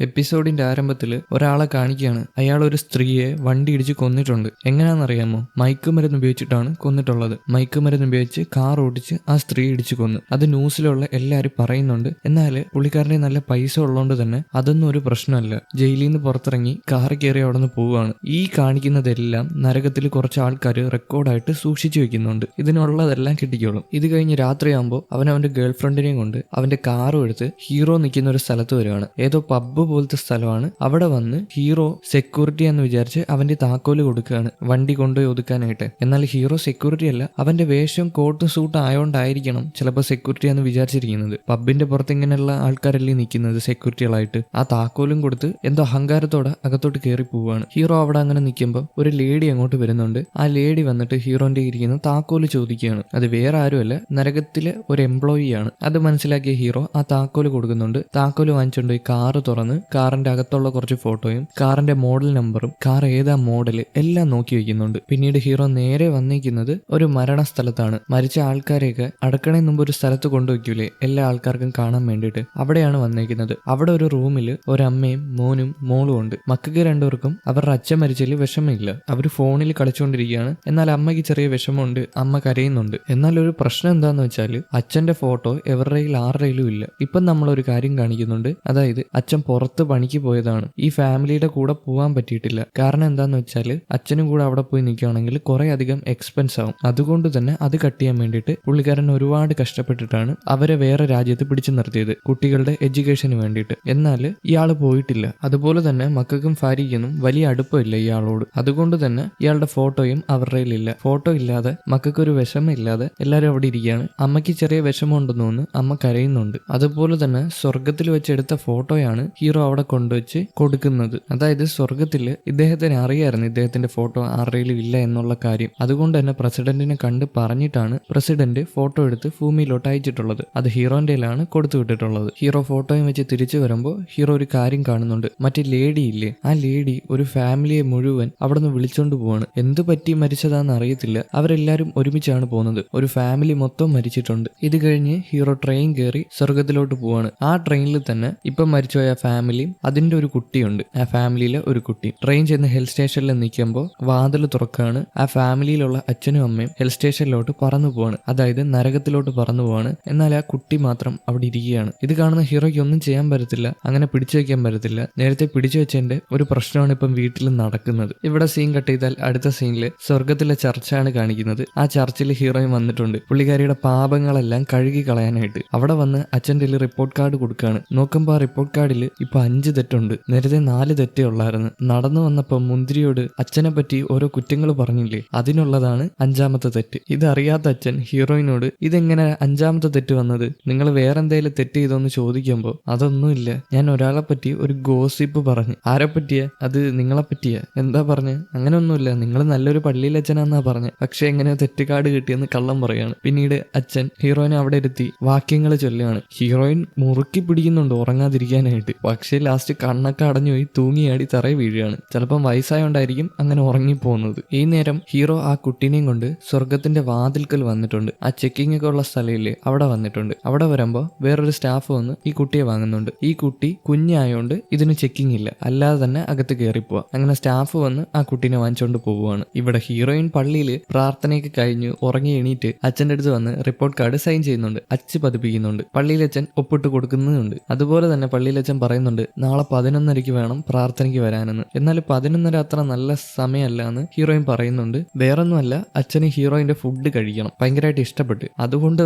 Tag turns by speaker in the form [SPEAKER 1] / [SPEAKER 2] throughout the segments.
[SPEAKER 1] എപ്പിസോഡിന്റെ ആരംഭത്തിൽ ഒരാളെ കാണിക്കുകയാണ്. അയാൾ ഒരു സ്ത്രീയെ വണ്ടി ഇടിച്ച് കൊന്നിട്ടുണ്ട്. എങ്ങനെയാണെന്നറിയാമോ? മയക്കുമരുന്ന് ഉപയോഗിച്ചിട്ടാണ് കൊന്നിട്ടുള്ളത്. മയക്കുമരുന്ന് ഉപയോഗിച്ച് കാർ ഓടിച്ച് ആ സ്ത്രീ ഇടിച്ചു കൊന്നു. അത് ന്യൂസിലുള്ള എല്ലാവരും പറയുന്നുണ്ട്. എന്നാൽ പുള്ളിക്കാരനെ നല്ല പൈസ ഉള്ളതുകൊണ്ട് തന്നെ അതൊന്നും ഒരു പ്രശ്നമല്ല. ജയിലിൽ നിന്ന് പുറത്തിറങ്ങി കാർ കയറി അവിടെ നിന്ന് പോവുകയാണ്. ഈ കാണിക്കുന്നതെല്ലാം നരകത്തിൽ കുറച്ച് ആൾക്കാർ റെക്കോർഡായിട്ട് സൂക്ഷിച്ചു വെക്കുന്നുണ്ട്. ഇതിനുള്ളതെല്ലാം കിട്ടിക്കോളും. ഇത് കഴിഞ്ഞ് രാത്രിയാകുമ്പോൾ അവന്റെ ഗേൾ ഫ്രണ്ടിനെയും കൊണ്ട് അവന്റെ കാറും എടുത്ത് ഹീറോ നിൽക്കുന്ന ഒരു സ്ഥലത്ത് വരുവാണ്. ഏതോ പബ്ബ് പോലത്തെ സ്ഥലമാണ്. അവിടെ വന്ന് ഹീറോ സെക്യൂരിറ്റി എന്ന് വിചാരിച്ച് അവന്റെ താക്കോല് കൊടുക്കുകയാണ് വണ്ടി കൊണ്ടുപോയി ഒതുക്കാനായിട്ട്. എന്നാൽ ഹീറോ സെക്യൂരിറ്റി അല്ല. അവന്റെ വേഷം കോട്ടും സൂട്ടും ആയോണ്ടായിരിക്കണം ചിലപ്പോൾ സെക്യൂരിറ്റി എന്ന് വിചാരിച്ചിരിക്കുന്നത്. പബ്ബിന്റെ പുറത്ത് ഇങ്ങനെയുള്ള ആൾക്കാരല്ലേ നിൽക്കുന്നത് സെക്യൂരിറ്റികളായിട്ട്. ആ താക്കോലും കൊടുത്ത് എന്തോ അഹങ്കാരത്തോടെ അകത്തോട്ട് കയറി പോവുകയാണ്. ഹീറോ അവിടെ അങ്ങനെ നിൽക്കുമ്പോൾ ഒരു ലേഡി അങ്ങോട്ട് വരുന്നുണ്ട്. ആ ലേഡി വന്നിട്ട് ഹീറോന്റെ ഇരിക്കുന്ന താക്കോല് ചോദിക്കുകയാണ്. അത് വേറെ ആരുമല്ല, നരകത്തിലെ ഒരു എംപ്ലോയി ആണ്. അത് മനസ്സിലാക്കിയ ഹീറോ ആ താക്കോല് കൊടുക്കുന്നുണ്ട്. താക്കോല് വാങ്ങിച്ചുകൊണ്ട് ഈ കാറ് തുറന്ന് കാറിന്റെ അകത്തുള്ള കുറച്ച് ഫോട്ടോയും കാറിന്റെ മോഡൽ നമ്പറും കാർ ഏതാ മോഡല് എല്ലാം നോക്കി വെക്കുന്നുണ്ട്. പിന്നീട് ഹീറോ നേരെ വന്നിരിക്കുന്നത് ഒരു മരണ സ്ഥലത്താണ്. മരിച്ച ആൾക്കാരെയൊക്കെ അടക്കണേ മുമ്പ് ഒരു സ്ഥലത്ത് കൊണ്ടുവയ്ക്കൂലേ എല്ലാ ആൾക്കാർക്കും കാണാൻ വേണ്ടിയിട്ട്. അവിടെയാണ് വന്നിരിക്കുന്നത്. അവിടെ ഒരു റൂമിൽ ഒരമ്മയും മോനും മോളും ഉണ്ട്. മക്കൾക്ക് രണ്ടുപേർക്കും അവരുടെ അച്ഛൻ മരിച്ചതിൽ വിഷമമില്ല. അവർ ഫോണിൽ കളിച്ചുകൊണ്ടിരിക്കുകയാണ്. എന്നാൽ അമ്മയ്ക്ക് ചെറിയ വിഷമമുണ്ട്. അമ്മ കരയുന്നുണ്ട്. എന്നാൽ ഒരു പ്രശ്നം എന്താന്ന് വെച്ചാൽ അച്ഛന്റെ ഫോട്ടോ എവരുടെയിൽ ആരുടെയിലും ഇല്ല. ഇപ്പം നമ്മളൊരു കാര്യം കാണിക്കുന്നുണ്ട്. അതായത് അച്ഛൻ പുറത്ത് പണിക്ക് പോയതാണ്. ഈ ഫാമിലിയുടെ കൂടെ പോകാൻ പറ്റിയിട്ടില്ല. കാരണം എന്താന്ന് വെച്ചാൽ അച്ഛനും കൂടെ അവിടെ പോയി നിൽക്കുകയാണെങ്കിൽ കുറെ അധികം എക്സ്പെൻസ് ആവും. അതുകൊണ്ട് തന്നെ അത് കട്ട് ചെയ്യാൻ വേണ്ടിയിട്ട് പുള്ളിക്കാരൻ ഒരുപാട് കഷ്ടപ്പെട്ടിട്ടാണ് അവരെ വേറെ രാജ്യത്ത് പിടിച്ചു നിർത്തിയത് കുട്ടികളുടെ എഡ്യൂക്കേഷന് വേണ്ടിയിട്ട്. എന്നാൽ ഇയാൾ പോയിട്ടില്ല. അതുപോലെ തന്നെ മക്കൾക്കും ഭാര്യയ്ക്കൊന്നും വലിയ അടുപ്പമില്ല ഇയാളോട്. അതുകൊണ്ട് തന്നെ ഇയാളുടെ ഫോട്ടോയും അവരുടെ ഇല്ല. ഫോട്ടോ ഇല്ലാതെ മക്കൾക്കൊരു വിഷമമില്ലാതെ എല്ലാവരും അവിടെ ഇരിക്കുകയാണ്. അമ്മയ്ക്ക് ചെറിയ വിഷമമുണ്ടെന്ന് തോന്നുന്നു. അമ്മ കരയുന്നുണ്ട്. അതുപോലെ തന്നെ സ്വർഗത്തിൽ വെച്ചെടുത്ത ഫോട്ടോയാണ് ഹീറോ അവിടെ കൊണ്ടുവച്ച് കൊടുക്കുന്നത്. അതായത് സ്വർഗത്തില് ഇദ്ദേഹത്തിന് അറിയായിരുന്നു ഇദ്ദേഹത്തിന്റെ ഫോട്ടോ ആരുടെയിലും ഇല്ല എന്നുള്ള കാര്യം. അതുകൊണ്ട് തന്നെ പ്രസിഡന്റിനെ കണ്ട് പറഞ്ഞിട്ടാണ് പ്രസിഡന്റ് ഫോട്ടോ എടുത്ത് ഭൂമിയിലോട്ട് അയച്ചിട്ടുള്ളത്. അത് ഹീറോന്റെയിലാണ് കൊടുത്തു വിട്ടിട്ടുള്ളത്. ഹീറോ ഫോട്ടോയും വെച്ച് തിരിച്ചു വരുമ്പോൾ ഹീറോ ഒരു കാര്യം കാണുന്നുണ്ട്. മറ്റേ ലേഡി ഇല്ലേ, ആ ലേഡി ഒരു ഫാമിലിയെ മുഴുവൻ അവിടെ നിന്ന് വിളിച്ചോണ്ട് പോവാണ്. എന്ത് പറ്റി മരിച്ചതാന്ന് അറിയത്തില്ല. അവരെല്ലാരും ഒരുമിച്ചാണ് പോകുന്നത്. ഒരു ഫാമിലി മൊത്തം മരിച്ചിട്ടുണ്ട്. ഇത് കഴിഞ്ഞ് ഹീറോ ട്രെയിൻ കയറി സ്വർഗത്തിലോട്ട് പോവാണ്. ആ ട്രെയിനിൽ തന്നെ ഇപ്പം മരിച്ചുപോയ ഫാമിലിയും അതിന്റെ ഒരു കുട്ടിയുണ്ട്. ആ ഫാമിലിയിലെ ഒരു കുട്ടി ട്രെയിൻ ചെന്ന് ഹിൽ സ്റ്റേഷനിൽ നിൽക്കുമ്പോൾ വാതിൽ തുറക്കാണ്. ആ ഫാമിലിയിലുള്ള അച്ഛനും അമ്മയും ഹിൽ സ്റ്റേഷനിലോട്ട് പറന്നു പോവാണ്. അതായത് നരകത്തിലോട്ട് പറന്നു പോവാണ്. എന്നാൽ ആ കുട്ടി മാത്രം അവിടെ ഇരിക്കുകയാണ്. ഇത് കാണുന്ന ഹീറോയ്ക്ക് ഒന്നും ചെയ്യാൻ പറ്റത്തില്ല. അങ്ങനെ പിടിച്ചു വെക്കാൻ പറ്റത്തില്ല. നേരത്തെ പിടിച്ചു വെച്ചതിന്റെ ഒരു പ്രശ്നമാണ് ഇപ്പം വീട്ടിൽ നടക്കുന്നത്. ഇവിടെ സീൻ കട്ട് ചെയ്താൽ അടുത്ത സീനിൽ സ്വർഗത്തിലെ ചർച്ചാണ് കാണിക്കുന്നത്. ആ ചർച്ചിൽ ഹീറോയും വന്നിട്ടുണ്ട്. പുള്ളിക്കാരിയുടെ പാപങ്ങളെല്ലാം കഴുകി കളയാനായിട്ട് അവിടെ വന്ന് അച്ഛൻ്റെ റിപ്പോർട്ട് കാർഡ് കൊടുക്കുകയാണ്. നോക്കുമ്പോൾ ആ റിപ്പോർട്ട് കാർഡിൽ ഇപ്പൊ 5 തെറ്റുണ്ട്. നേരത്തെ 4 തെറ്റേ ഉള്ളായിരുന്നു. നടന്നു വന്നപ്പോ മുന്തിരിയോട് അച്ഛനെ പറ്റി ഓരോ കുറ്റങ്ങൾ പറഞ്ഞില്ലേ, അതിനുള്ളതാണ് 5ാമത്തെ തെറ്റ്. ഇതറിയാത്ത അച്ഛൻ ഹീറോയിനോട് ഇതെങ്ങനെ 5ാമത്തെ തെറ്റ് വന്നത്, നിങ്ങൾ വേറെ എന്തെങ്കിലും തെറ്റ് ചെയ്തോന്ന് ചോദിക്കുമ്പോ അതൊന്നുമില്ല, ഞാൻ ഒരാളെ പറ്റി ഒരു ഗോസിപ്പ് പറഞ്ഞു. ആരെ പറ്റിയ? അത് നിങ്ങളെ പറ്റിയ. എന്താ പറഞ്ഞ്? അങ്ങനെ ഒന്നുമില്ല, നിങ്ങൾ നല്ലൊരു പള്ളിയിലച്ഛനാന്നാ പറഞ്ഞ. പക്ഷെ എങ്ങനെയോ തെറ്റുകാർഡ് കിട്ടിയെന്ന് കള്ളം പറയാണ്. പിന്നീട് അച്ഛൻ ഹീറോയിനെ അവിടെ ഇരുത്തി വാക്യങ്ങൾ ചൊല്ലുകയാണ്. ഹീറോയിൻ മുറുക്കി പിടിക്കുന്നുണ്ട് ഉറങ്ങാതിരിക്കാനായിട്ട്. പക്ഷേ ലാസ്റ്റ് കണ്ണൊക്കെ അടഞ്ഞു പോയി തൂങ്ങിയാടി തറയെ വീഴുകയാണ്. ചിലപ്പം വയസ്സായോണ്ടായിരിക്കും അങ്ങനെ ഉറങ്ങിപ്പോകുന്നത്. ഈ നേരം ഹീറോ ആ കുട്ടീനെയും കൊണ്ട് സ്വർഗത്തിന്റെ വാതിൽക്കൽ വന്നിട്ടുണ്ട്. ആ ചെക്കിംഗ് ഒക്കെ ഉള്ള സ്ഥലമില്ലേ, അവിടെ വന്നിട്ടുണ്ട്. അവിടെ വരുമ്പോൾ വേറൊരു സ്റ്റാഫ് വന്ന് ഈ കുട്ടിയെ വാങ്ങുന്നുണ്ട്. ഈ കുട്ടി കുഞ്ഞായോണ്ട് ഇതിന് ചെക്കിംഗ് ഇല്ല, അല്ലാതെ തന്നെ അകത്ത് കയറിപ്പോവാ. അങ്ങനെ സ്റ്റാഫ് വന്ന് ആ കുട്ടീനെ വാങ്ങിച്ചോണ്ട് പോവുകയാണ്. ഇവിടെ ഹീറോയിൻ പള്ളിയിൽ പ്രാർത്ഥനയൊക്കെ കഴിഞ്ഞ് ഉറങ്ങി എണീറ്റ് അച്ഛൻ്റെ അടുത്ത് വന്ന് റിപ്പോർട്ട് കാർഡ് സൈൻ ചെയ്യുന്നുണ്ട്. അച്ച് പതിപ്പിക്കുന്നുണ്ട്. പള്ളിയിലച്ഛൻ ഒപ്പിട്ട് കൊടുക്കുന്നുണ്ട്. അതുപോലെ തന്നെ പള്ളിയിലച്ഛൻ പറയുന്നുണ്ട് നാളെ 11:30 വേണം പ്രാർത്ഥനയ്ക്ക് വരാനെന്ന്. എന്നാൽ 11:30 അത്ര നല്ല സമയമല്ല എന്ന് ഹീറോയിൻ പറയുന്നുണ്ട്. വേറൊന്നുമല്ല, അച്ഛന് ഹീറോയിന്റെ ഫുഡ് കഴിക്കണം, ഭയങ്കരമായിട്ട് ഇഷ്ടപ്പെട്ട്. അതുകൊണ്ട്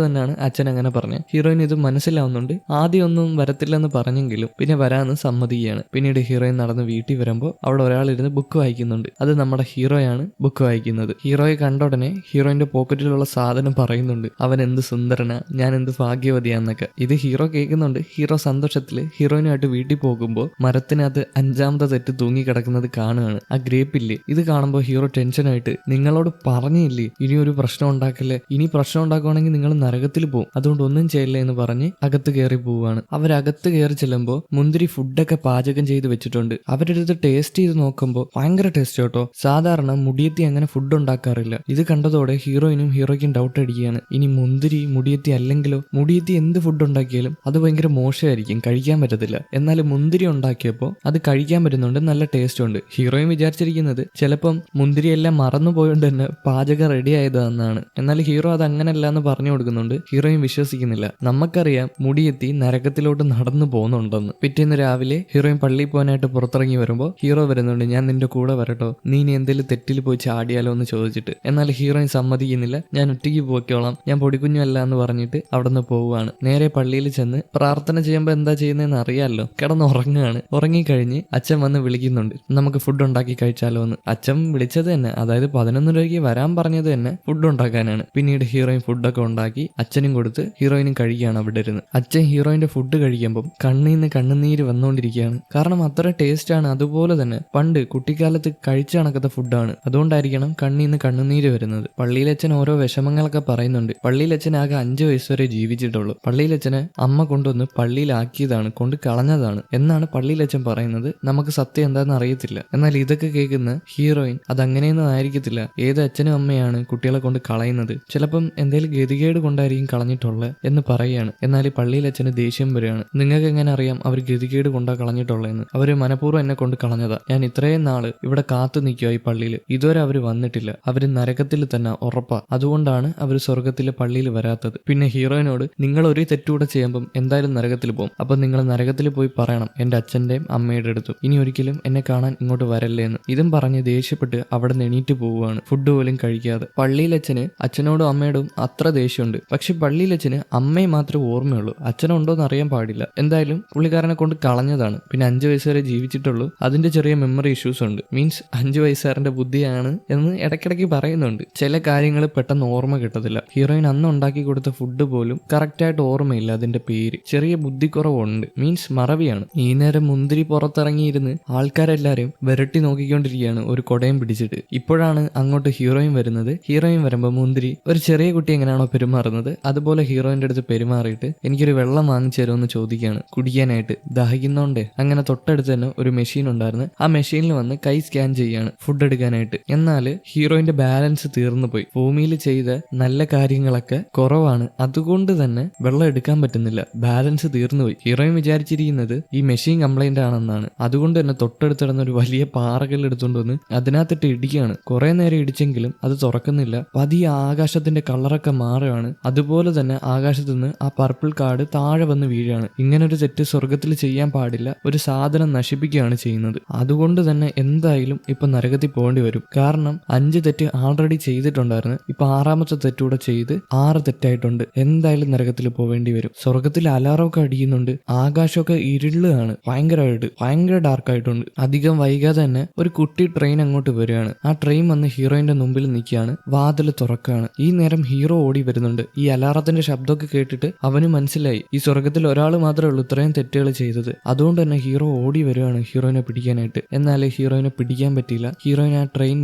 [SPEAKER 1] തന്നെയാണ് അച്ഛൻ അങ്ങനെ പറഞ്ഞത്. ഹീറോയിൻ ഇത് മനസ്സിലാവുന്നുണ്ട്. ആദ്യം ഒന്നും വരത്തില്ലെന്ന് പറഞ്ഞെങ്കിലും പിന്നെ വരാന്ന് സമ്മതിക്കുകയാണ്. പിന്നീട് ഹീറോയിൻ നടന്ന് വീട്ടിൽ വരുമ്പോൾ അവിടെ ഒരാളിരുന്ന് ബുക്ക് വായിക്കുന്നുണ്ട്. അത് നമ്മുടെ ഹീറോയാണ് ബുക്ക് വായിക്കുന്നത്. ഹീറോയെ കണ്ട ഉടനെ ഹീറോയിന്റെ പോക്കറ്റിലുള്ള സാധനം പറയുന്നുണ്ട്, അവൻ എന്ത് സുന്ദരനാ, ഞാൻ എന്ത് ഭാഗ്യവതിയാന്നൊക്കെ. ഇത് ഹീറോ കേൾക്കുന്നുണ്ട്. ഹീറോ സന്തോഷത്തില് ഹീറോയിനുമായിട്ട് വീട്ടിൽ പോകുമ്പോൾ മരത്തിനകത്ത് 5ാമത്തെ തെറ്റ് തൂങ്ങിക്കിടക്കുന്നത് കാണുകയാണ്. ആ ഗ്രേപ്പില്ലേ, ഇത് കാണുമ്പോൾ ഹീറോ ടെൻഷനായിട്ട് നിങ്ങളോട് പറഞ്ഞില്ലേ ഇനി ഒരു പ്രശ്നം ഉണ്ടാക്കല്ലേ, ഇനി പ്രശ്നം ഉണ്ടാക്കുവാണെങ്കിൽ നിങ്ങൾ നരകത്തിൽ പോകും, അതുകൊണ്ട് ഒന്നും ചെയ്യില്ല എന്ന് പറഞ്ഞ് അകത്ത് കയറി പോവുകയാണ്. അവരകത്ത് കയറി ചെല്ലുമ്പോൾ മുന്തിരി ഫുഡൊക്കെ പാചകം ചെയ്ത് വെച്ചിട്ടുണ്ട്. അവരെടുത്ത് ടേസ്റ്റ് ചെയ്ത് നോക്കുമ്പോൾ ഭയങ്കര ടേസ്റ്റ് കേട്ടോ. സാധാരണ മുടിയെത്തി അങ്ങനെ ഫുഡ് ഉണ്ടാക്കാറില്ല. ഇത് കണ്ടതോടെ ഹീറോയിനും ഹീറോയ്ക്കും ഡൗട്ട് അടിക്കുകയാണ്. ഇനി മുന്തിരി മുടിയെത്തി അല്ലെങ്കിലോ, മുടിയെത്തി എന്ത് ഫുഡ് ഉണ്ടാക്കിയാലും അത് ഭയങ്കര മോശമായിരിക്കും, കഴിക്കാൻ പറ്റത്തില്ല. എന്നാൽ മുന്തിരി ഉണ്ടാക്കിയപ്പോൾ അത് കഴിക്കാൻ പറ്റുന്നുണ്ട്, നല്ല ടേസ്റ്റ് ഉണ്ട്. ഹീറോയിൻ വിചാരിച്ചിരിക്കുന്നത് ചിലപ്പം മുന്തിരി എല്ലാം മറന്നു പോയോണ്ട് തന്നെ പാചകം റെഡി ആയതാണെന്നാണ്. എന്നാൽ ഹീറോ അത് അങ്ങനല്ല എന്ന് പറഞ്ഞു കൊടുക്കുന്നുണ്ട്. ഹീറോയിൻ വിശ്വസിക്കുന്നില്ല. നമുക്കറിയാം മുടിയെത്തി നരകത്തിലോട്ട് നടന്നു പോകുന്നുണ്ടെന്ന്. പിറ്റേന്ന് രാവിലെ ഹീറോയിൻ പള്ളിയിൽ പോകാനായിട്ട് പുറത്തിറങ്ങി വരുമ്പോൾ ഹീറോ വരുന്നുണ്ട്. ഞാൻ നിന്റെ കൂടെ വരട്ടോ, നീ ഇനി എന്തെങ്കിലും തെറ്റിൽ പോയി ചാടിയാലോ എന്ന് ചോദിച്ചിട്ട്. എന്നാൽ ഹീറോയിൻ സമ്മതിക്കുന്നില്ല. ഞാൻ ഒറ്റയ്ക്ക് പോയിക്കോളാം, ഞാൻ പൊടിക്കുഞ്ഞല്ല എന്ന് പറഞ്ഞിട്ട് അവിടെ നിന്ന് പോവുകയാണ്. നേരെ പള്ളിയിൽ ചെന്ന് പ്രാർത്ഥന ചെയ്യുമ്പോൾ എന്താ ചെയ്യുന്നതെന്ന് അറിയാമല്ലോ, കിടന്നുറങ്ങുകയാണ്. ഉറങ്ങിക്കഴിഞ്ഞ് അച്ഛൻ വന്ന് വിളിക്കുന്നുണ്ട്, നമുക്ക് ഫുഡ് ഉണ്ടാക്കി കഴിച്ചാലോ എന്ന്. അച്ഛൻ വിളിച്ചത് തന്നെ, അതായത് 11 രൂപയ്ക്ക് വരാൻ പറഞ്ഞത് തന്നെ ഫുഡ് ഉണ്ടാക്കാനാണ്. പിന്നീട് ഹീറോയിൻ ഫുഡൊക്കെ ഉണ്ടാക്കി അച്ഛനും കൊടുത്ത് ഹീറോയിനും കഴിക്കുകയാണ് അവിടെ ഇരുന്ന്. അച്ഛൻ ഹീറോയിന്റെ ഫുഡ് കഴിക്കുമ്പോൾ കണ്ണീന്ന് കണ്ണുനീര് വന്നുകൊണ്ടിരിക്കുകയാണ്. കാരണം അത്ര ടേസ്റ്റാണ്. അതുപോലെ തന്നെ പണ്ട് കുട്ടിക്കാലത്ത് കഴിച്ച കണക്കത്തെ ഫുഡാണ്. അതുകൊണ്ടായിരിക്കണം കണ്ണീന്ന് കണ്ണുനീര് വരുന്നത്. പള്ളിയിലച്ഛൻ ഓരോ വിഷമങ്ങളൊക്കെ പറയുന്നുണ്ട്. പള്ളിയിലച്ഛൻ ആകെ 5 വയസ്സ് വരെ ജീവിച്ചിട്ടുള്ളൂ. പള്ളിയിലച്ഛനെ അമ്മ കൊണ്ടുവന്ന് പള്ളിയിലാക്കിയതാണ്, കൊണ്ട് കളഞ്ഞതാണ് എന്നാണ് പള്ളിയിലച്ഛൻ പറയുന്നത്. നമുക്ക് സത്യം എന്താണെന്ന് അറിയത്തില്ല. എന്നാൽ ഇതൊക്കെ കേൾക്കുന്ന ഹീറോയിൻ അതങ്ങനെയൊന്നും ആയിരിക്കത്തില്ല. ഏത് അച്ഛനും അമ്മയാണ് കുട്ടികളെ കൊണ്ട് കളയുന്നത്? ചിലപ്പം എന്തെങ്കിലും ഗതികേട് കൊണ്ടായിരിക്കും കളഞ്ഞിട്ടുള്ളത് എന്ന് പറയുകയാണ്. എന്നാൽ ഈ പള്ളിയിലച്ഛന് ദേഷ്യം വരികയാണ്. നിങ്ങൾക്ക് എങ്ങനെ അറിയാം അവർ ഗതികേട് കൊണ്ടാ കളഞ്ഞിട്ടുള്ളതെന്ന്? അവര് മനഃപൂർവ്വം എന്നെ കൊണ്ട് കളഞ്ഞതാ. ഞാൻ ഇത്രയും നാള് ഇവിടെ കാത്തു നിൽക്കുക ഈ പള്ളിയിൽ, ഇതുവരെ അവര് വന്നിട്ടില്ല. അവര് നരകത്തിൽ തന്നെ ഉറപ്പാ. അതുകൊണ്ടാണ് അവർ സ്വർഗത്തിലെ പള്ളിയിൽ വരാത്തത്. പിന്നെ ഹീറോയിനോട് നിങ്ങൾ ഒരു തെറ്റൂടെ ചെയ്യുമ്പം എന്തായാലും നരകത്തിൽ പോകും, അപ്പൊ നിങ്ങൾ നരകത്തിൽ പോയി പറയണം എന്റെ അച്ഛന്റെയും അമ്മയുടെ അടുത്തും ഇനി ഒരിക്കലും എന്നെ കാണാൻ ഇങ്ങോട്ട് വരല്ലേ എന്ന്. ഇതും പറഞ്ഞ് ദേഷ്യപ്പെട്ട് അവിടെ നിന്ന് എണീറ്റ് പോവുകയാണ്, ഫുഡ് പോലും കഴിക്കാതെ. പള്ളിയിലച്ഛന് അച്ഛനോടും അമ്മയോടും അത്ര ദേഷ്യമുണ്ട്. പക്ഷെ പള്ളിയിലച്ഛന് അമ്മയെ മാത്രമേ ഓർമ്മയുള്ളൂ, അച്ഛനുണ്ടോന്ന് അറിയാൻ പാടില്ല. എന്തായാലും പുള്ളിക്കാരനെ കൊണ്ട് കളഞ്ഞതാണ്. പിന്നെ 5 വയസ്സ് വരെ ജീവിച്ചിട്ടുള്ളൂ. അതിന്റെ ചെറിയ മെമ്മറി ഇഷ്യൂസ് ഉണ്ട്. മീൻസ് 5 വയസ്സുകാരന്റെ ബുദ്ധിയാണ് എന്ന് ഇടയ്ക്കിടയ്ക്ക് പറയുന്നുണ്ട്. ചില കാര്യങ്ങൾ പെട്ടെന്ന് ഓർമ്മ കിട്ടത്തില്ല. ഹീറോയിൻ അന്ന് ഉണ്ടാക്കി കൊടുത്ത ഫുഡ് പോലും കറക്റ്റായിട്ട് ഓർമ്മയില്ല. അതിന്റെ പേര് ചെറിയ ബുദ്ധിക്കുറവുണ്ട്, മീൻസ് മറവിയാണ്. ഈ നേരം മുന്തിരി പുറത്തിറങ്ങിയിരുന്ന് ആൾക്കാരെല്ലാരും വിരട്ടി നോക്കിക്കൊണ്ടിരിക്കുകയാണ് ഒരു കൊടയും പിടിച്ചിട്ട്. ഇപ്പോഴാണ് അങ്ങോട്ട് ഹീറോയിൻ വരുന്നത്. ഹീറോയിൻ വരുമ്പോൾ മുന്തിരി ഒരു ചെറിയ കുട്ടി എങ്ങനെയാണോ പെരുമാറുന്നത് അതുപോലെ ഹീറോയിന്റെ അടുത്ത് പെരുമാറിയിട്ട് എനിക്കൊരു വെള്ളം വാങ്ങിച്ചു തരുമെന്ന് ചോദിക്കുകയാണ് കുടിക്കാനായിട്ട്. ദാഹിക്കുന്നോണ്ടേ. അങ്ങനെ തൊട്ടടുത്ത് തന്നെ ഒരു മെഷീൻ ഉണ്ടായിരുന്നു. ആ മെഷീനിൽ വന്ന് കൈ സ്കാൻ ചെയ്യാണ് ഫുഡ് എടുക്കാനായിട്ട്. എന്നാൽ ഹീറോയിന്റെ ബാലൻസ് തീർന്നു പോയി. ഭൂമിയിൽ ചെയ്ത നല്ല കാര്യങ്ങളൊക്കെ കുറവാണ്, അതുകൊണ്ട് തന്നെ വെള്ളം എടുക്കാൻ പറ്റുന്നില്ല, ബാലൻസ് തീർന്നുപോയി. ഹീറോയിൻ വിചാരിച്ചിരിക്കുന്നത് ഈ മെഷീൻ കംപ്ലൈന്റ് ആണെന്നാണ്. അതുകൊണ്ട് തന്നെ തൊട്ടടുത്തിടന്ന ഒരു വലിയ പാറകൾ എടുത്തുകൊണ്ട് വന്ന് അതിനകത്തിട്ട് ഇടിക്കുകയാണ്. കുറെ നേരം ഇടിച്ചെങ്കിലും അത് തുറക്കുന്നില്ല. പതിയെ ആകാശത്തിന്റെ കളറൊക്കെ മാറുകയാണ്. അതുപോലെ തന്നെ ആകാശത്ത് നിന്ന് ആ പർപ്പിൾ കാർഡ് താഴെ വന്ന് വീഴുകയാണ്. ഇങ്ങനൊരു തെറ്റ് സ്വർഗത്തിൽ ചെയ്യാൻ പാടില്ല. ഒരു സാധനം നശിപ്പിക്കുകയാണ് ചെയ്യുന്നത്. അതുകൊണ്ട് തന്നെ എന്തായാലും ഇപ്പൊ നരകത്തിൽ പോകേണ്ടി വരും. കാരണം 5 തെറ്റ് ആൾറെഡി ചെയ്തിട്ടുണ്ടായിരുന്നു. ഇപ്പൊ 6ാമത്തെ തെറ്റൂടെ ചെയ്ത് 6 തെറ്റായിട്ടുണ്ട്. എന്തായാലും നരകത്തിൽ പോവേണ്ടി വരും. സ്വർഗത്തിൽ അലാറമൊക്കെ അടിക്കുന്നുണ്ട്. ആകാശമൊക്കെ ഇരുളാണ്, ഭയങ്കര ഡാർക്കായിട്ടുണ്ട്. അധികം വൈകാതെ തന്നെ ഒരു കുട്ടി ട്രെയിൻ അങ്ങോട്ട് വരികയാണ്. ആ ട്രെയിൻ വന്ന് ഹീറോയിന്റെ മുമ്പിൽ നിൽക്കുകയാണ്. വാതിൽ തുറക്കുകയാണ്. ഈ നേരം ഹീറോ ഓടി വരുന്നുണ്ട്. ഈ അലാറത്തിന്റെ ശബ്ദമൊക്കെ കേട്ടിട്ട് അവന് മനസ്സിലായി ഈ സ്വർഗത്തിൽ ഒരാൾ മാത്രമേ ഉള്ളൂ ഇത്രയും തെറ്റുകൾ ചെയ്തത്. അതുകൊണ്ട് തന്നെ ഹീറോ ഓടി വരുവാണ് ഹീറോയിനെ പിടിക്കാനായിട്ട്. എന്നാൽ ഹീറോയിനെ പിടിക്കാൻ പറ്റിയില്ല. ഹീറോയിൻ ആ ട്രെയിൻ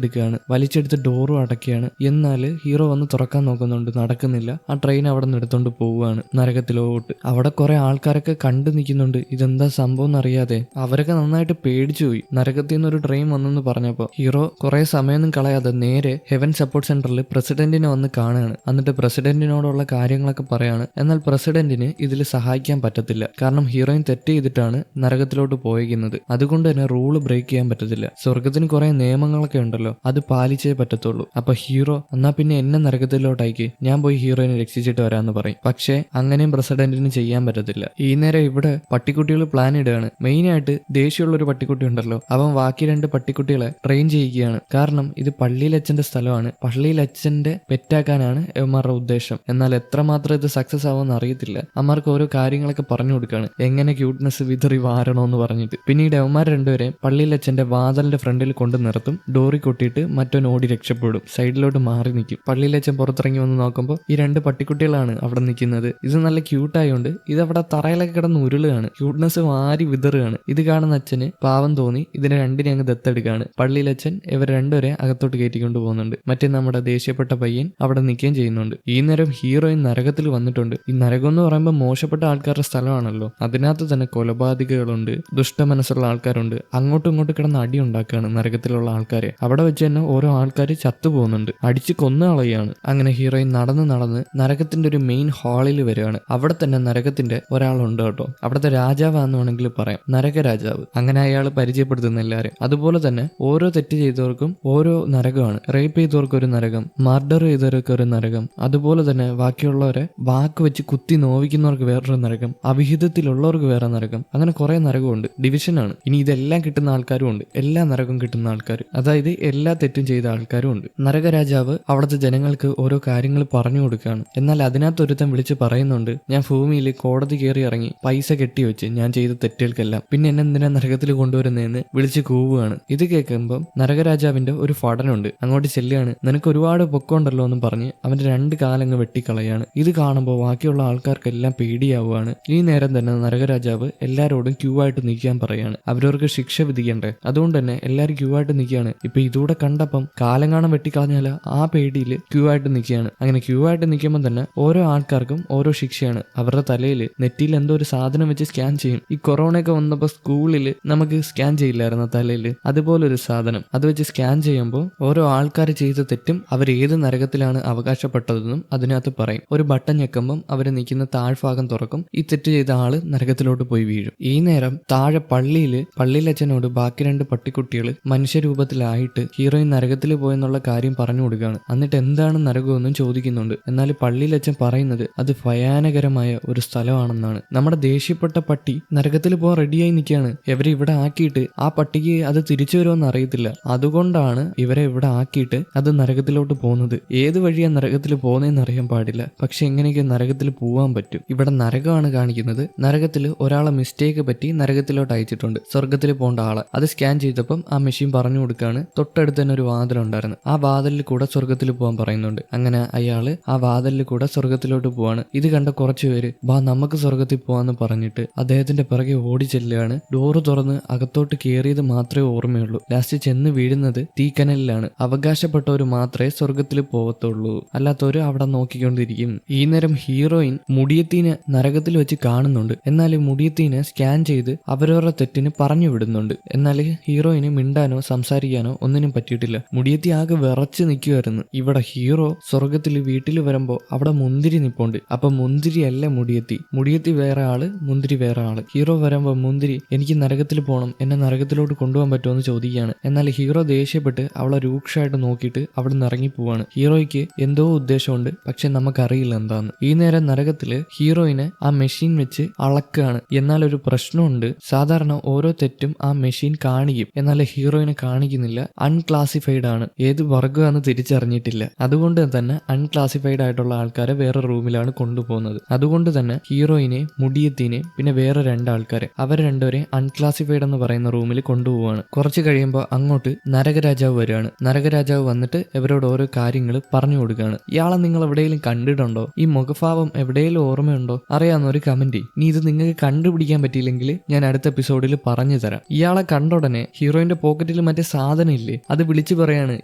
[SPEAKER 1] വലിച്ചെടുത്ത് ഡോറും അടയ്ക്കുകയാണ്. എന്നാൽ ഹീറോ വന്ന് തുറക്കാൻ നോക്കുന്നുണ്ട്, നടക്കുന്നില്ല. ആ ട്രെയിൻ അവിടെ നിന്ന് എടുത്തോണ്ട് പോവുകയാണ് നരകത്തിലോട്ട്. അവിടെ കുറെ ആൾക്കാരൊക്കെ കണ്ടു നിൽക്കുന്നുണ്ട്. ഇതെന്താ സംഭവം എന്നറിയാതെ അവരൊക്കെ നന്നായിട്ട് പേടിച്ചു പോയി. നരകത്തിൽ നിന്ന് ഒരു ട്രെയിൻ വന്നെന്ന് പറഞ്ഞപ്പോൾ ഹീറോ കുറെ സമയമൊന്നും കളയാതെ നേരെ ഹെവൻ സപ്പോർട്ട് സെന്ററിൽ പ്രസിഡന്റിനെ വന്ന് കാണുകയാണ്. എന്നിട്ട് പ്രസിഡന്റിനോടുള്ള കാര്യങ്ങളൊക്കെ പറയാണ്. എന്നാൽ പ്രസിഡന്റിന് ഇതിൽ സഹായിക്കാൻ പറ്റത്തില്ല. കാരണം ഹീറോയിൻ തെറ്റ് ചെയ്തിട്ടാണ് നരകത്തിലോട്ട് പോയിരിക്കുന്നത്. അതുകൊണ്ട് തന്നെ റൂള് ബ്രേക്ക് ചെയ്യാൻ പറ്റത്തില്ല. സ്വർഗത്തിന് കുറെ നിയമങ്ങളൊക്കെ ഉണ്ടല്ലോ, അത് പാലിച്ചേ പറ്റത്തുള്ളൂ. അപ്പൊ ഹീറോ എന്നാ പിന്നെ എന്നെ നരകത്തിലോട്ടയക്ക്, ഞാൻ പോയി ഹീറോയിനെ രക്ഷിച്ചിട്ട് വരാന്ന് പറയും. പക്ഷെ അങ്ങനെയും പ്രസിഡന്റിന് ചെയ്യാൻ പറ്റത്തില്ല. ഈ നേരം ഇവിടെ പട്ടിക്കുട്ടികൾ പ്ലാൻ ഇടുകയാണ്. മെയിനായിട്ട് ദേഷ്യമുള്ള ഒരു പട്ടിക്കുട്ടി ഉണ്ടല്ലോ, അവൻ ബാക്കി 2 പട്ടിക്കുട്ടികളെ ട്രെയിൻ ചെയ്യുകയാണ്. കാരണം ഇത് പള്ളിയിലച്ഛന്റെ സ്ഥലമാണ്, പള്ളിയിലച്ഛന്റെ പെറ്റാക്കാനാണ് അവന്മാരുടെ ഉദ്ദേശം. എന്നാൽ എത്രമാത്രം ഇത് സക്സസ് ആവുമെന്ന് അറിയത്തില്ല. അമ്മമാർക്ക് ഓരോ കാര്യങ്ങളൊക്കെ പറഞ്ഞു കൊടുക്കുകയാണ്, എങ്ങനെ ക്യൂട്ട്നെസ് വിതറി വാരണോന്ന് പറഞ്ഞിട്ട്. പിന്നീട് അവന്മാർ രണ്ടുപേരെയും പള്ളിയിലച്ഛന്റെ വാതിലിന്റെ ഫ്രണ്ടിൽ കൊണ്ട് നിർത്തും. ഡോറി കൊട്ടിയിട്ട് മറ്റവൻ ഓടി രക്ഷപ്പെടും, സൈഡിലോട്ട് മാറി നിൽക്കും. പള്ളിയിലച്ഛൻ പുറത്തിറങ്ങി വന്ന് നോക്കുമ്പോൾ ഈ 2 പട്ടിക്കുട്ടികളാണ് അവിടെ നിൽക്കുന്നത്. ഇത് നല്ല ക്യൂട്ടായോണ്ട് ഇത് അവിടെ തറയിലൊക്കെ കിടന്ന് ഉരുളുകയാണ്, ക്യൂട്ട്നെസ് വാരി വിതറുകയാണ്. ഇത് കാണുന്ന അച്ഛന് പാവം തോന്നി ഇതിനെ 2നെ അങ്ങ് ദത്തെടുക്കുകയാണ്. പള്ളിയിലച്ഛൻ ഇവർ 2 അകത്തോട്ട് കയറ്റിക്കൊണ്ട് പോകുന്നുണ്ട്. മറ്റേ നമ്മുടെ ദേഷ്യപ്പെട്ട പയ്യൻ അവിടെ നിൽക്കുകയും ചെയ്യുന്നുണ്ട്. ഈ നേരം ഹീറോയിൻ നരകത്തിൽ വന്നിട്ടുണ്ട്. ഈ നരകം എന്ന് പറയുമ്പോൾ മോശപ്പെട്ട ആൾക്കാരുടെ സ്ഥലമാണല്ലോ, അതിനകത്ത് തന്നെ കൊലപാതകങ്ങളുണ്ട്, ദുഷ്ടമനസ്സുള്ള ആൾക്കാരുണ്ട്. അങ്ങോട്ടും ഇങ്ങോട്ടും കിടന്ന് അടി ഉണ്ടാക്കുകയാണ് നരകത്തിലുള്ള ആൾക്കാരെ. അവിടെ വെച്ച് തന്നെ ഓരോ ആൾക്കാർ ചത്തുപോകുന്നുണ്ട്, അടിച്ച് കൊന്നു കളയാണ്. അങ്ങനെ ഹീറോയിൻ നടന്ന് നരകത്തിന്റെ ഒരു മെയിൻ ഹാളിൽ വരികയാണ്. അവിടെ തന്നെ നരകത്തിന്റെ ഒരാളുണ്ട് കേട്ടോ. അവിടുത്തെ രാജാവാന്ന് വേണമെങ്കിൽ പറയാം, നരകരാജാവ്. അങ്ങനെ അയാൾ പരിചയപ്പെടുത്തുന്ന എല്ലാവരും. അതുപോലെ തന്നെ ഓരോ തെറ്റ് ചെയ്തവർക്കും ഓരോ നരകമാണ്. റേപ്പ് ചെയ്തവർക്ക് ഒരു നരകം, മർഡർ ചെയ്തവർക്ക് ഒരു നരകം, അതുപോലെ തന്നെ ബാക്കിയുള്ളവരെ വാക്ക് വെച്ച് കുത്തി നോവിക്കുന്നവർക്ക് വേറൊരു നരകം, അവിഹിതത്തിലുള്ളവർക്ക് വേറെ നരകം. അങ്ങനെ കുറെ നരകമുണ്ട്, ഡിവിഷനാണ്. ഇനി ഇതെല്ലാം കിട്ടുന്ന ആൾക്കാരും ഉണ്ട്, എല്ലാ നരകവും കിട്ടുന്ന ആൾക്കാർ, അതായത് എല്ലാ തെറ്റും ചെയ്ത ആൾക്കാരും ഉണ്ട്. നരകരാജാവ് അവിടുത്തെ ജനങ്ങൾക്ക് ഓരോ കാര്യങ്ങൾ പറഞ്ഞു കൊടുക്കുകയാണ്. എന്നാൽ അതിനകത്തൊരുത്തൻ വിളിച്ച് പറയുന്നുണ്ട്, ഞാൻ ഭൂമിയിൽ കോടതി കയറി ഇറങ്ങി പൈസ കെട്ടിവെച്ച് ഞാൻ ചെയ്ത തെറ്റുകൾക്കെല്ലാം, പിന്നെ എന്നെ എന്തിനാ നരകത്തിൽ കൊണ്ടുവരുന്നതെന്ന് വിളിച്ച് കൂവുകയാണ്. ഇത് കേൾക്കുമ്പം നരകരാജാവിന്റെ ഒരു ഫടനുണ്ട്, അങ്ങോട്ട് ചെല്ലുകയാണ്. നിനക്ക് ഒരുപാട് പൊക്കമുണ്ടല്ലോ എന്ന് പറഞ്ഞ് അവന്റെ 2 കാലങ്ങ് വെട്ടിക്കളയാണ്. ഇത് കാണുമ്പോൾ ബാക്കിയുള്ള ആൾക്കാർക്കെല്ലാം പേടിയാവുകയാണ്. ഈ നേരം തന്നെ നരകരാജാവ് എല്ലാരോടും ക്യൂ ആയിട്ട് നിൽക്കാൻ പറയാണ്. അവരവർക്ക് ശിക്ഷ വിധിക്കണ്ടേ, അതുകൊണ്ട് തന്നെ എല്ലാവരും ക്യൂ ആയിട്ട് നിൽക്കുകയാണ്. ഇപ്പൊ ഇതൂടെ കണ്ടപ്പം കാലങ്ങാണം വെട്ടിക്കളഞ്ഞാൽ ആ പേടിയിൽ ക്യൂ ആയിട്ട് നിൽക്കുകയാണ്. അങ്ങനെ ക്യൂ ആയിട്ട് നിൽക്കുമ്പോൾ തന്നെ ഓരോ ആൾക്കാർക്കും ഓരോ ശിക്ഷയാണ്. അവരുടെ തലയിൽ നെറ്റിയിൽ എന്തോ ഒരു സാധനം വെച്ച് സ്കാൻ ചെയ്യും. ഈ കൊറോണയൊക്കെ വന്നപ്പോൾ സ്കൂളിൽ നമുക്ക് സ്കാൻ ചെയ്യില്ലായിരുന്നു തലയിൽ, അതുപോലൊരു സാധനം. അത് വെച്ച് സ്കാൻ ചെയ്യുമ്പോൾ ഓരോ ആൾക്കാർ ചെയ്ത തെറ്റും അവർ ഏത് നരകത്തിലാണ് അവകാശപ്പെട്ടതെന്നും അതിനകത്ത് പറയും. ഒരു ബട്ടൺ ഞെക്കുമ്പം അവർ നിൽക്കുന്ന താഴ്ഭാഗം തുറക്കും. ഈ തെറ്റ് ചെയ്ത ആള് നരകത്തിലോട്ട് പോയി വീഴും. ഈ നേരം താഴെ പള്ളിയിലച്ഛനോട് ബാക്കി 2 പട്ടിക്കുട്ടികൾ മനുഷ്യരൂപത്തിലായിട്ട് ഹീറോയിൻ നരകത്തിൽ പോയെന്നുള്ള കാര്യം പറഞ്ഞു കൊടുക്കുകയാണ്. എന്നിട്ട് എന്താണ് നരകമെന്നും ചോദിക്കുന്നുണ്ട്. എന്നാൽ പള്ളിയിലച്ഛൻ പറയുന്നത് അത് ഭയാനകരമായ ഒരു സ്ഥലമാണെന്നാണ്. നമ്മുടെ ദേഷ്യപ്പെട്ട പട്ടി നരകത്തിൽ പോകാൻ റെഡിയായി നിൽക്കുകയാണ്. ഇവരെ ഇവിടെ ആക്കിയിട്ട് ആ പട്ടിക്ക് അത് തിരിച്ചു വരുമെന്ന് അറിയത്തില്ല. അതുകൊണ്ടാണ് ഇവരെ ഇവിടെ ആക്കിയിട്ട് അത് നരകത്തിലോട്ട് പോകുന്നത്. ഏത് വഴിയാണ് നരകത്തിൽ പോകുന്നതെന്ന് അറിയാൻ പാടില്ല, പക്ഷെ എങ്ങനെയൊക്കെ നരകത്തിൽ പോകാൻ പറ്റും. ഇവിടെ നരകമാണ് കാണിക്കുന്നത്. നരകത്തിൽ ഒരാളെ മിസ്റ്റേക്ക് പറ്റി നരകത്തിലോട്ട് അയച്ചിട്ടുണ്ട്, സ്വർഗത്തിൽ പോകേണ്ട ആളെ. അത് സ്കാൻ ചെയ്തപ്പം ആ മെഷീൻ പറഞ്ഞു കൊടുക്കുകയാണ് തൊട്ടടുത്ത് തന്നെ ഒരു വാതിലുണ്ടായിരുന്നു, ആ വാതിലിൽ കൂടെ സ്വർഗത്തിൽ പോകാൻ പറയുന്നുണ്ട്. അങ്ങനെ അയാള് ആ വാതിലിൽ കൂടെ സ്വർഗത്തിലോട്ട് പോവാണ്. ഇത് കണ്ട കുറച്ചു പേര് നമുക്ക് സ്വർഗത്തിൽ പോവാന്ന് പറഞ്ഞിട്ട് അദ്ദേഹത്തിന്റെ പിറകെ ഓടി ചെല്ലുകയാണ്. ഡോറ് തുറന്ന് അകത്തോട്ട് കയറിയത് മാത്രമേ ഓർമ്മയുള്ളൂ. ലാസ്റ്റ് ചെന്ന് വീഴുന്നത് തീക്കനലിലാണ്. അവകാശപ്പെട്ടവർ മാത്രമേ സ്വർഗത്തിൽ പോകത്തുള്ളൂ, അല്ലാത്തവര് അവിടെ നോക്കിക്കൊണ്ടിരിക്കും. ഈ നേരം ഹീറോയിൻ മുടിയത്തീനെ നരകത്തിൽ വെച്ച് കാണുന്നുണ്ട്. എന്നാൽ മുടിയത്തീനെ സ്കാൻ ചെയ്ത് അവരവരുടെ തെറ്റിന് പറഞ്ഞു വിടുന്നുണ്ട്. എന്നാൽ ഹീറോയിന് മിണ്ടാനോ സംസാരിക്കാനോ ഒന്നിനും പറ്റിയിട്ടില്ല. മുടിയത്തി ആകെ വിറച്ച് നിൽക്കുമായിരുന്നു. ഇവിടെ ഹീറോ സ്വർഗത്തിൽ വീട്ടിൽ വരുമ്പോ അവിടെ മുന്തിരി നിപ്പുണ്ട്. അപ്പൊ മുന്തിരി അല്ല മുടിയത്തി വേറെ ആള്, മുന്തിരി വേറെ ആള്. ഹീറോ വരുമ്പോ മുന്തിരി എനിക്ക് നരകത്തിൽ പോകണം, എന്നെ നരകത്തിലോട്ട് കൊണ്ടുപോകാൻ പറ്റുമോ എന്ന് ചോദിക്കുകയാണ്. എന്നാൽ ഹീറോ ദേഷ്യപ്പെട്ട് അവളെ രൂക്ഷമായിട്ട് നോക്കിയിട്ട് അവിടെ നിന്ന് ഇറങ്ങി പോവാണ്. ഹീറോയ്ക്ക് എന്തോ ഉദ്ദേശമുണ്ട്, പക്ഷെ നമുക്കറിയില്ല എന്താന്ന്. ഈ നേരം നരകത്തില് ഹീറോയിനെ ആ മെഷീൻ വെച്ച് അളക്കുകയാണ്. എന്നാൽ ഒരു പ്രശ്നമുണ്ട്. സാധാരണ ഓരോ തെറ്റും ആ മെഷീൻ കാണിക്കും, എന്നാൽ ഹീറോയിനെ കാണിക്കുന്നില്ല. അൺക്ലാസിഫൈഡ് ആണ്, ഏത് വർഗ്ഗമാണെന്ന് തിരിച്ചറിഞ്ഞിട്ടില്ല. അതുകൊണ്ട് തന്നെ അൺക്ലാസിഫൈഡ് ആയിട്ടുള്ള ആൾക്കാരെ വേറെ റൂമിലാണ് കൊണ്ടുപോകുന്നത്. അതുകൊണ്ട് തന്നെ ഹീറോയിനെ, മുടിയത്തിനെ, പിന്നെ വേറെ 2 ആൾക്കാരെ, അവർ രണ്ടുപേരെ അൺക്ലാസിഫൈഡ് എന്ന് പറയുന്ന റൂമിൽ കൊണ്ടുപോവാണ്. കുറച്ച് കഴിയുമ്പോൾ അങ്ങോട്ട് നരകരാജാവ് വരികയാണ്. നരകരാജാവ് വന്നിട്ട് ഇവരോട് ഓരോ കാര്യങ്ങൾ പറഞ്ഞു കൊടുക്കുകയാണ്. ഇയാളെ നിങ്ങൾ എവിടെയെങ്കിലും കണ്ടിട്ടുണ്ടോ? ഈ മുഖഭാവം എവിടെയെങ്കിലും ഓർമ്മയുണ്ടോ? അറിയാവുന്ന ഒരു കമന്റ്. ഇനി ഇത് നിങ്ങൾക്ക് കണ്ടുപിടിക്കാൻ പറ്റിയില്ലെങ്കിൽ ഞാൻ അടുത്ത എപ്പിസോഡിൽ പറഞ്ഞു തരാം. ഇയാളെ കണ്ട ഉടനെ ഹീറോയിന്റെ പോക്കറ്റിൽ മറ്റേ സാധനം ഇല്ലേ, അത് വിളിച്ചു പറയാണ്,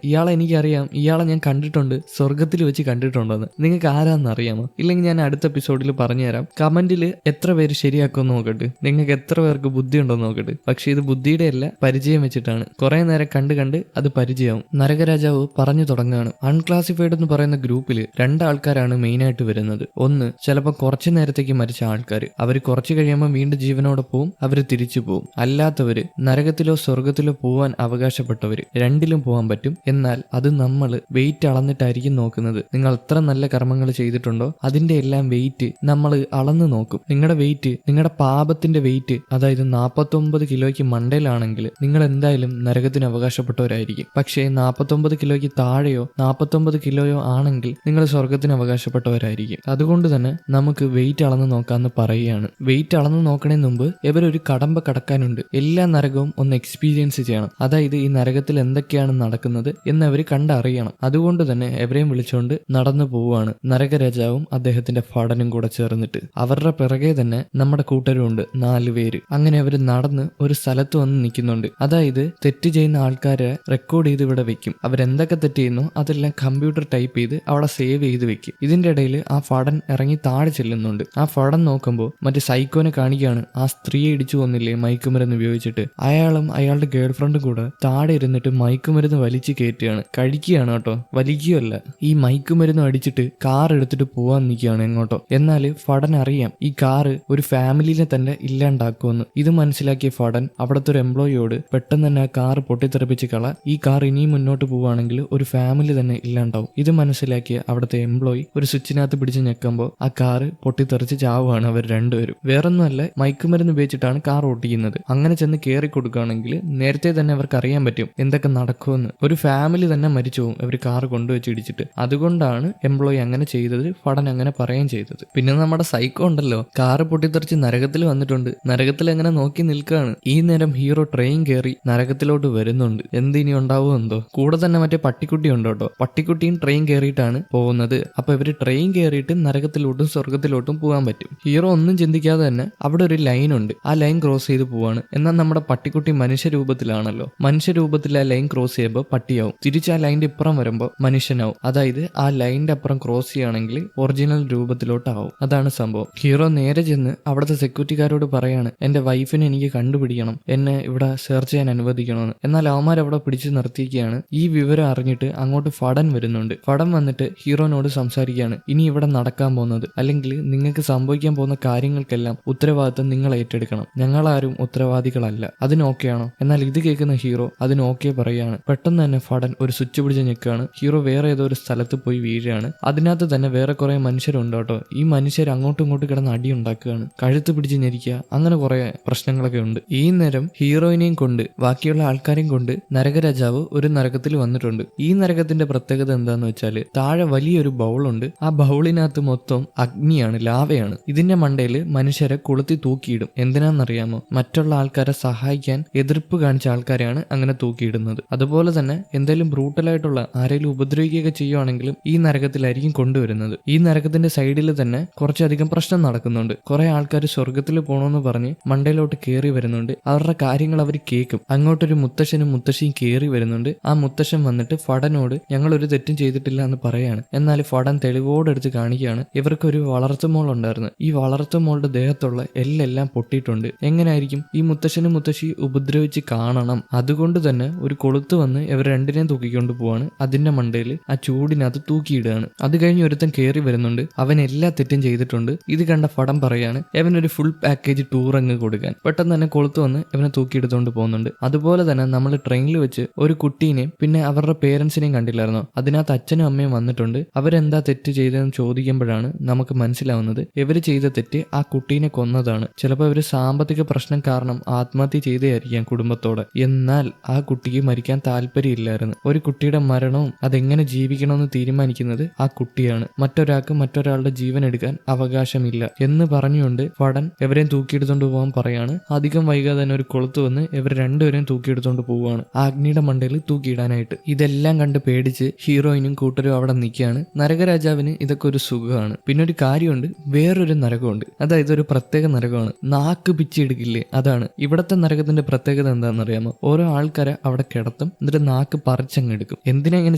[SPEAKER 1] ഇയാളെ എനിക്കറിയാം, ഇയാളെ ഞാൻ കണ്ടിട്ടുണ്ട്, സ്വർഗത്തിൽ വെച്ച് കണ്ടിട്ടുണ്ടെന്ന്. നിങ്ങൾക്ക് ആരാന്ന് അറിയാമോ? ഇല്ലെങ്കിൽ ഞാൻ അടുത്ത എപ്പിസോഡിൽ പറഞ്ഞുതരാം. കമന്റിൽ എത്ര പേര് ശരിയാക്കുമെന്ന് നോക്കട്ടെ, നിങ്ങൾക്ക് എത്ര പേർക്ക് ബുദ്ധി ഉണ്ടോന്ന് നോക്കട്ടെ. പക്ഷെ ഇത് ബുദ്ധിയുടെ അല്ല, പരിചയം വെച്ചിട്ടാണ്. കുറെ നേരം കണ്ട് അത് പരിചയമാവും. നരകരാജാവ് പറഞ്ഞു തുടങ്ങുകയാണ്. അൺക്ലാസിഫൈഡ് എന്ന് പറയുന്ന ഗ്രൂപ്പിൽ 2 ആൾക്കാരാണ് മെയിൻ ആയിട്ട് വരുന്നത്. ഒന്ന് ചിലപ്പോൾ കുറച്ചു നേരത്തേക്ക് മരിച്ച ആൾക്കാർ, അവർ കുറച്ചു കഴിയുമ്പോൾ വീണ്ടും ജീവനോടെ പോവും, അവർ തിരിച്ചു പോവും. അല്ലാത്തവര് നരകത്തിലോ സ്വർഗത്തിലോ പോവാൻ അവകാശപ്പെട്ടവര്, രണ്ടിലും പോകാൻ പറ്റും. എന്നാൽ അത് നമ്മൾ വെയിറ്റ് അളന്നിട്ടായിരിക്കും നോക്കുന്നത്. നിങ്ങൾ എത്ര നല്ല കർമ്മങ്ങൾ ചെയ്തിട്ടുണ്ടോ അതിന്റെ എല്ലാം വെയിറ്റ് നമ്മൾ അളന്ന് നോക്കും. നിങ്ങളുടെ വെയിറ്റ്, നിങ്ങളുടെ പാപത്തിന്റെ വെയിറ്റ്, അതായത് 49 കിലോയ്ക്ക് മണ്ടയിലാണെങ്കിൽ നിങ്ങൾ എന്തായാലും നരകത്തിന് അവകാശപ്പെട്ടവരായിരിക്കും. പക്ഷേ 49 കിലോയ്ക്ക് താഴെയോ 49 കിലോയോ ആണെങ്കിൽ നിങ്ങൾ സ്വർഗത്തിന് അവകാശപ്പെട്ടവരായിരിക്കും. അതുകൊണ്ട് തന്നെ നമുക്ക് വെയിറ്റ് അളന്ന് നോക്കാന്ന് പറയുകയാണ്. വെയിറ്റ് അളന്ന് നോക്കണേന് മുമ്പ് ഇവരൊരു കടമ്പ കടക്കാനുണ്ട്. എല്ലാ നരകവും ഒന്ന് എക്സ്പീരിയൻസ് ചെയ്യണം. അതായത് ഈ നരകത്തിൽ എന്തൊക്കെയാണ് നടക്കുന്നത് എന്ന് അവർ കണ്ടറിയണം. അതുകൊണ്ട് തന്നെ എവരെയും വിളിച്ചുകൊണ്ട് നടന്നു പോവുകയാണ് നരകരാജാവും അദ്ദേഹത്തിന്റെ ഫടനും കൂടെ ചേർന്നിട്ട്. അവരുടെ പിറകെ തന്നെ നമ്മുടെ കൂട്ടരുണ്ട് 4 പേര്. അങ്ങനെ അവർ നടന്ന് ഒരു സ്ഥലത്ത് വന്ന് നിൽക്കുന്നുണ്ട്. അതായത് തെറ്റ് ചെയ്യുന്ന ആൾക്കാരെ റെക്കോർഡ് ചെയ്ത് ഇവിടെ വെക്കും. അവരെന്തൊക്കെ തെറ്റ് ചെയ്യുന്നു അതെല്ലാം കമ്പ്യൂട്ടർ ടൈപ്പ് ചെയ്ത് അവിടെ സേവ് ചെയ്ത് വെക്കും. ഇതിന്റെ ഇടയിൽ ആ ഫടൻ ഇറങ്ങി താഴെ ചെല്ലുന്നുണ്ട്. ആ ഫടൻ നോക്കുമ്പോൾ മറ്റേ സൈക്കോനെ കാണിക്കുകയാണ്. ആ സ്ത്രീയെ ഇടിച്ചു കൊന്നില്ലേ മയക്കുമരുന്ന് ഉപയോഗിച്ചിട്ട്, അയാളും അയാളുടെ ഗേൾ ഫ്രണ്ടും കൂടെ താഴെ ഇരുന്നിട്ട് മയക്കുമരുന്ന് വലിച്ചു കയറ്റുകയാണ്. കഴിക്കുകയാണ് കേട്ടോ, വലിക്കുകയല്ല. ഈ മയക്കുമരുന്ന് അടിച്ചിട്ട് കാർ എടുത്തിട്ട് പോവാൻ നിൽക്കുകയാണ് എങ്ങോട്ടോ. എന്നാൽ ഫടൻ അറിയാം ഈ കാറ് ഒരു ഫാമിലിയിൽ ഫാമിലിനെ തന്നെ ഇല്ലാണ്ടാക്കുമെന്ന്. ഇത് മനസ്സിലാക്കിയ ഫഡൻ അവിടുത്തെ ഒരു എംപ്ലോയിയോട് പെട്ടെന്ന് തന്നെ ആ കാർ പൊട്ടിത്തെറിപ്പിച്ച് ഈ കാർ ഇനിയും മുന്നോട്ട് പോവുകയാണെങ്കിൽ ഒരു ഫാമിലി തന്നെ ഇല്ലാണ്ടാവും. ഇത് മനസ്സിലാക്കിയ അവിടുത്തെ എംപ്ലോയി ഒരു സ്വിച്ചിനകത്ത് പിടിച്ച് ഞെക്കുമ്പോൾ ആ കാറ് പൊട്ടിത്തെറിച്ച് ചാവുകയാണ് അവർ രണ്ടുപേരും. വേറൊന്നുമല്ല, മയക്കുമരുന്ന് ഉപയോഗിച്ചിട്ടാണ് കാർ ഓട്ടിക്കുന്നത്. അങ്ങനെ ചെന്ന് കയറി കൊടുക്കുകയാണെങ്കിൽ നേരത്തെ തന്നെ അവർക്ക് അറിയാൻ പറ്റും എന്തൊക്കെ നടക്കുമെന്ന്. ഒരു ഫാമിലി തന്നെ മരിച്ചു പോകും അവർ കാർ കൊണ്ടുവച്ച് ഇടിച്ചിട്ട്. അതുകൊണ്ടാണ് എംപ്ലോയി അങ്ങനെ ചെയ്തത്, ഫഡൻ അങ്ങനെ പറയുകയും ചെയ്തത്. പിന്നെ നമ്മുടെ സൈക്കോ ഉണ്ടല്ലോ, കാറ് പൊട്ടിത്തെറിച്ച് നരകത്തിൽ വന്നിട്ടുണ്ട്. നരകത്തിൽ അങ്ങനെ നോക്കി നിൽക്കുകയാണ്. ഈ നേരം ഹീറോ ട്രെയിൻ കയറി നരകത്തിലോട്ട് വരുന്നുണ്ട്. എന്തിനി ഉണ്ടാവുമോ എന്തോ. കൂടെ തന്നെ മറ്റേ പട്ടിക്കുട്ടി ഉണ്ട് കേട്ടോ. പട്ടിക്കുട്ടിയും ട്രെയിൻ കയറിയിട്ടാണ് പോകുന്നത്. അപ്പൊ ഇവര് ട്രെയിൻ കയറിയിട്ട് നരകത്തിലോട്ടും സ്വർഗത്തിലോട്ടും പോകാൻ പറ്റും. ഹീറോ ഒന്നും ചിന്തിക്കാതെ തന്നെ അവിടെ ഒരു ലൈൻ ഉണ്ട്, ആ ലൈൻ ക്രോസ് ചെയ്ത് പോവാണ്. എന്നാൽ നമ്മുടെ പട്ടിക്കുട്ടി മനുഷ്യരൂപത്തിലാണല്ലോ. മനുഷ്യരൂപത്തിൽ ആ ലൈൻ ക്രോസ് ചെയ്യുമ്പോൾ പട്ടിയാവും, തിരിച്ച് ആ ലൈൻ്റെ ഇപ്പുറം വരുമ്പോൾ മനുഷ്യനാവും. അതായത് ആ ലൈൻ്റെ അപ്പുറം ക്രോസ് ചെയ്യുകയാണെങ്കിൽ ഒറിജിനൽ രൂപത്തിലോട്ടാവും. അതാണ് സംഭവം. ഹീറോ നേരെ ചെന്ന് അവിടുത്തെ സെക്യൂരിറ്റിക്കാരോട് പറയാണ്, എന്റെ വൈഫിനെ എനിക്ക് കണ്ടുപിടിക്കണം, എന്നെ ഇവിടെ സെർച്ച് ചെയ്യാൻ അനുവദിക്കണമെന്ന്. എന്നാൽ അവന്മാരവിടെ പിടിച്ചു നിർത്തിയിരിക്കുകയാണ്. ഈ വിവരം അറിഞ്ഞിട്ട് അങ്ങോട്ട് ഫഡൻ വരുന്നുണ്ട്. ഫഡൻ വന്നിട്ട് ഹീറോനോട് സംസാരിക്കുകയാണ്, ഇനി ഇവിടെ നടക്കാൻ പോകുന്നത് അല്ലെങ്കിൽ നിങ്ങൾക്ക് സംഭവിക്കാൻ പോകുന്ന കാര്യങ്ങൾക്കെല്ലാം ഉത്തരവാദിത്തം നിങ്ങൾ ഏറ്റെടുക്കണം, ഞങ്ങളാരും ഉത്തരവാദികളല്ല, അതിന് ഓക്കെയാണോ? എന്നാൽ ഇത് കേൾക്കുന്ന ഹീറോ അതിന് ഓക്കെ പറയുകയാണ്. പെട്ടെന്ന് തന്നെ ഫഡൻ ഒരു സ്വിച്ച് പിടിച്ച് ഞെക്കുകയാണ്. ഹീറോ വേറെ ഏതോ ഒരു സ്ഥലത്ത് പോയി വീഴുകയാണ്. അതിനകത്ത് തന്നെ വേറെ കുറെ മനുഷ്യരുണ്ട് കേട്ടോ. ഈ മനുഷ്യർ അങ്ങോട്ടും ഇങ്ങോട്ടും കിടന്ന് അടി ഉണ്ടാക്കുകയാണ്, കഴുത്ത് പിടിച്ച് ഞെരിക്കുക, അങ്ങനെ കുറെ പ്രശ്നങ്ങളൊക്കെ ഉണ്ട്. ഈ നേരം ഹീറോയിനെയും കൊണ്ട് ബാക്കിയുള്ള ആൾക്കാരെയും കൊണ്ട് നരകരാജാവ് ഒരു നരകത്തിൽ വന്നിട്ടുണ്ട്. ഈ നരകത്തിന്റെ പ്രത്യേകത എന്താന്ന് വെച്ചാല് താഴെ വലിയൊരു ബൗളുണ്ട്. ആ ബൗളിനകത്ത് മൊത്തം അഗ്നിയാണ്, ലാവയാണ്. ഇതിന്റെ മണ്ടയിൽ മനുഷ്യരെ കൊളുത്തി തൂക്കിയിടും. എന്തിനാണെന്നറിയാമോ? മറ്റുള്ള ആൾക്കാരെ സഹായിക്കാൻ എതിർപ്പ് കാണിച്ച ആൾക്കാരെയാണ് അങ്ങനെ തൂക്കിയിടുന്നത്. അതുപോലെ തന്നെ എന്തെങ്കിലും ബ്രൂട്ടലായിട്ടുള്ള ആരെങ്കിലും ഉപദ്രവിക്കുകയൊക്കെ ചെയ്യുവാണെങ്കിലും ഈ നരകത്തിലായിരിക്കും കൊണ്ടുവരുന്നത്. ഈ നരകത്തിന്റെ സൈഡിൽ തന്നെ കുറച്ചധികം പ്രശ്നം നടക്കുന്നുണ്ട്. കുറെ ആൾക്കാർ സ്വർഗത്തിൽ പോകണമെന്ന് പറഞ്ഞ് മണ്ടയിലോട്ട് കയറി വരുന്നുണ്ട്. അവരുടെ കാര്യങ്ങൾ അവർ കേൾക്കും. അങ്ങോട്ടൊരു മുത്തശ്ശനും മുത്തശ്ശിയും കയറി വരുന്നുണ്ട്. ആ മുത്തശ്ശൻ വന്നിട്ട് ഫഡനോട് ഞങ്ങൾ ഒരു തെറ്റും ചെയ്തിട്ടില്ല എന്ന് പറയാണ്. എന്നാൽ ഫഡൻ തെളിവോടെടുത്ത് കാണിക്കുകയാണ്, ഇവർക്കൊരു വളർത്തുമോൾ ഉണ്ടായിരുന്നു. ഈ വളർത്തുമോളുടെ ദേഹത്തുള്ള എല്ലാം പൊട്ടിയിട്ടുണ്ട്. എങ്ങനെയായിരിക്കും? ഈ മുത്തശ്ശനും മുത്തശ്ശി ഉപദ്രവിച്ച് കാണണം. അതുകൊണ്ട് തന്നെ ഒരു കൊളുത്ത് വന്ന് ഇവർ രണ്ടിനെയും തൂക്കിക്കൊണ്ട് പോവാണ്. അതിന്റെ മണ്ടയിൽ ആ ചൂടിനകത്ത് തൂക്കിയിടുകയാണ്. അത് കഴിഞ്ഞ് ഒരുത്തൻ കയറി വരുന്നുണ്ട്. അവൻ എല്ലാ തെറ്റും ചെയ്തിട്ടുണ്ട്. ഇത് കണ്ട ഫഡൻ പറയാണ് ഇവനൊരു ഫുൾ പാക്കേജ് ടൂർ അങ്ങ് കൊടുക്കാൻ. പെട്ടെന്ന് തന്നെ കൊളുത്ത് വന്ന് ഇവനെ തൂക്കിയെടുത്തോണ്ട് പോകുന്നുണ്ട്. അതുപോലെ തന്നെ നമ്മൾ ട്രെയിനിൽ വെച്ച് ഒരു കുട്ടീനെയും പിന്നെ അവരുടെ പേരൻസിനെയും കണ്ടില്ലായിരുന്നോ? അതിനകത്ത് അച്ഛനും അമ്മയും വന്നിട്ടുണ്ട്. അവരെന്താ തെറ്റ് ചെയ്തതെന്ന് ചോദിക്കുമ്പോഴാണ് നമുക്ക് മനസ്സിലാവുന്നത് ഇവര് ചെയ്ത തെറ്റ് ആ കുട്ടീനെ കൊന്നതാണ്. ചിലപ്പോൾ ഇവര് സാമ്പത്തിക പ്രശ്നം കാരണം ആത്മഹത്യ ചെയ്തതായിരിക്കാം കുടുംബത്തോടെ. എന്നാൽ ആ കുട്ടിക്ക് മരിക്കാൻ താല്പര്യമില്ലായിരുന്നു. ഒരു കുട്ടിയുടെ മരണവും അതെങ്ങനെ ജീവിക്കണമെന്ന് തീരുമാനിക്കുന്നത് ആ കുട്ടിയാണ്. മറ്റൊരാൾക്ക് മറ്റൊരാളുടെ ജീവൻ എടുക്കാൻ അവകാശമില്ല എന്ന് പറഞ്ഞുകൊണ്ട് ഫഡൻ ഇവരെയും തൂക്കിയെടുത്തോണ്ട് പോകാൻ പറയാണ്. അധികം വൈകാതെ തന്നെ ഒരു കൊളുത്ത് വന്ന് ഇവർ രണ്ടുപേരെയും തൂക്കിയെടുത്തോണ്ട് പോവുകയാണ് ആ അഗ്നിയുടെ മണ്ടയിൽ തൂക്കിയിടാനായിട്ട്. ഇതെല്ലാം കണ്ട് പേടിച്ച് ഹീറോയിനും കൂട്ടരും അവിടെ നിൽക്കുകയാണ്. നരകരാജാവിന് ഇതൊക്കെ ഒരു സുഖമാണ്. പിന്നെ ഒരു കാര്യമുണ്ട്, വേറൊരു നരകമുണ്ട്. അതായത് ഒരു പ്രത്യേക നരകമാണ്, നാക്ക് പിച്ചെടുക്കില്ലേ, അതാണ് ഇവിടത്തെ നരകത്തിന്റെ പ്രത്യേകത. എന്താണെന്നറിയാമോ? ഓരോ ആൾക്കാരെ അവിടെ കിടത്തും, എന്നിട്ട് നാക്ക് പറിച്ചങ്ങെടുക്കും. എന്തിനാ ഇങ്ങനെ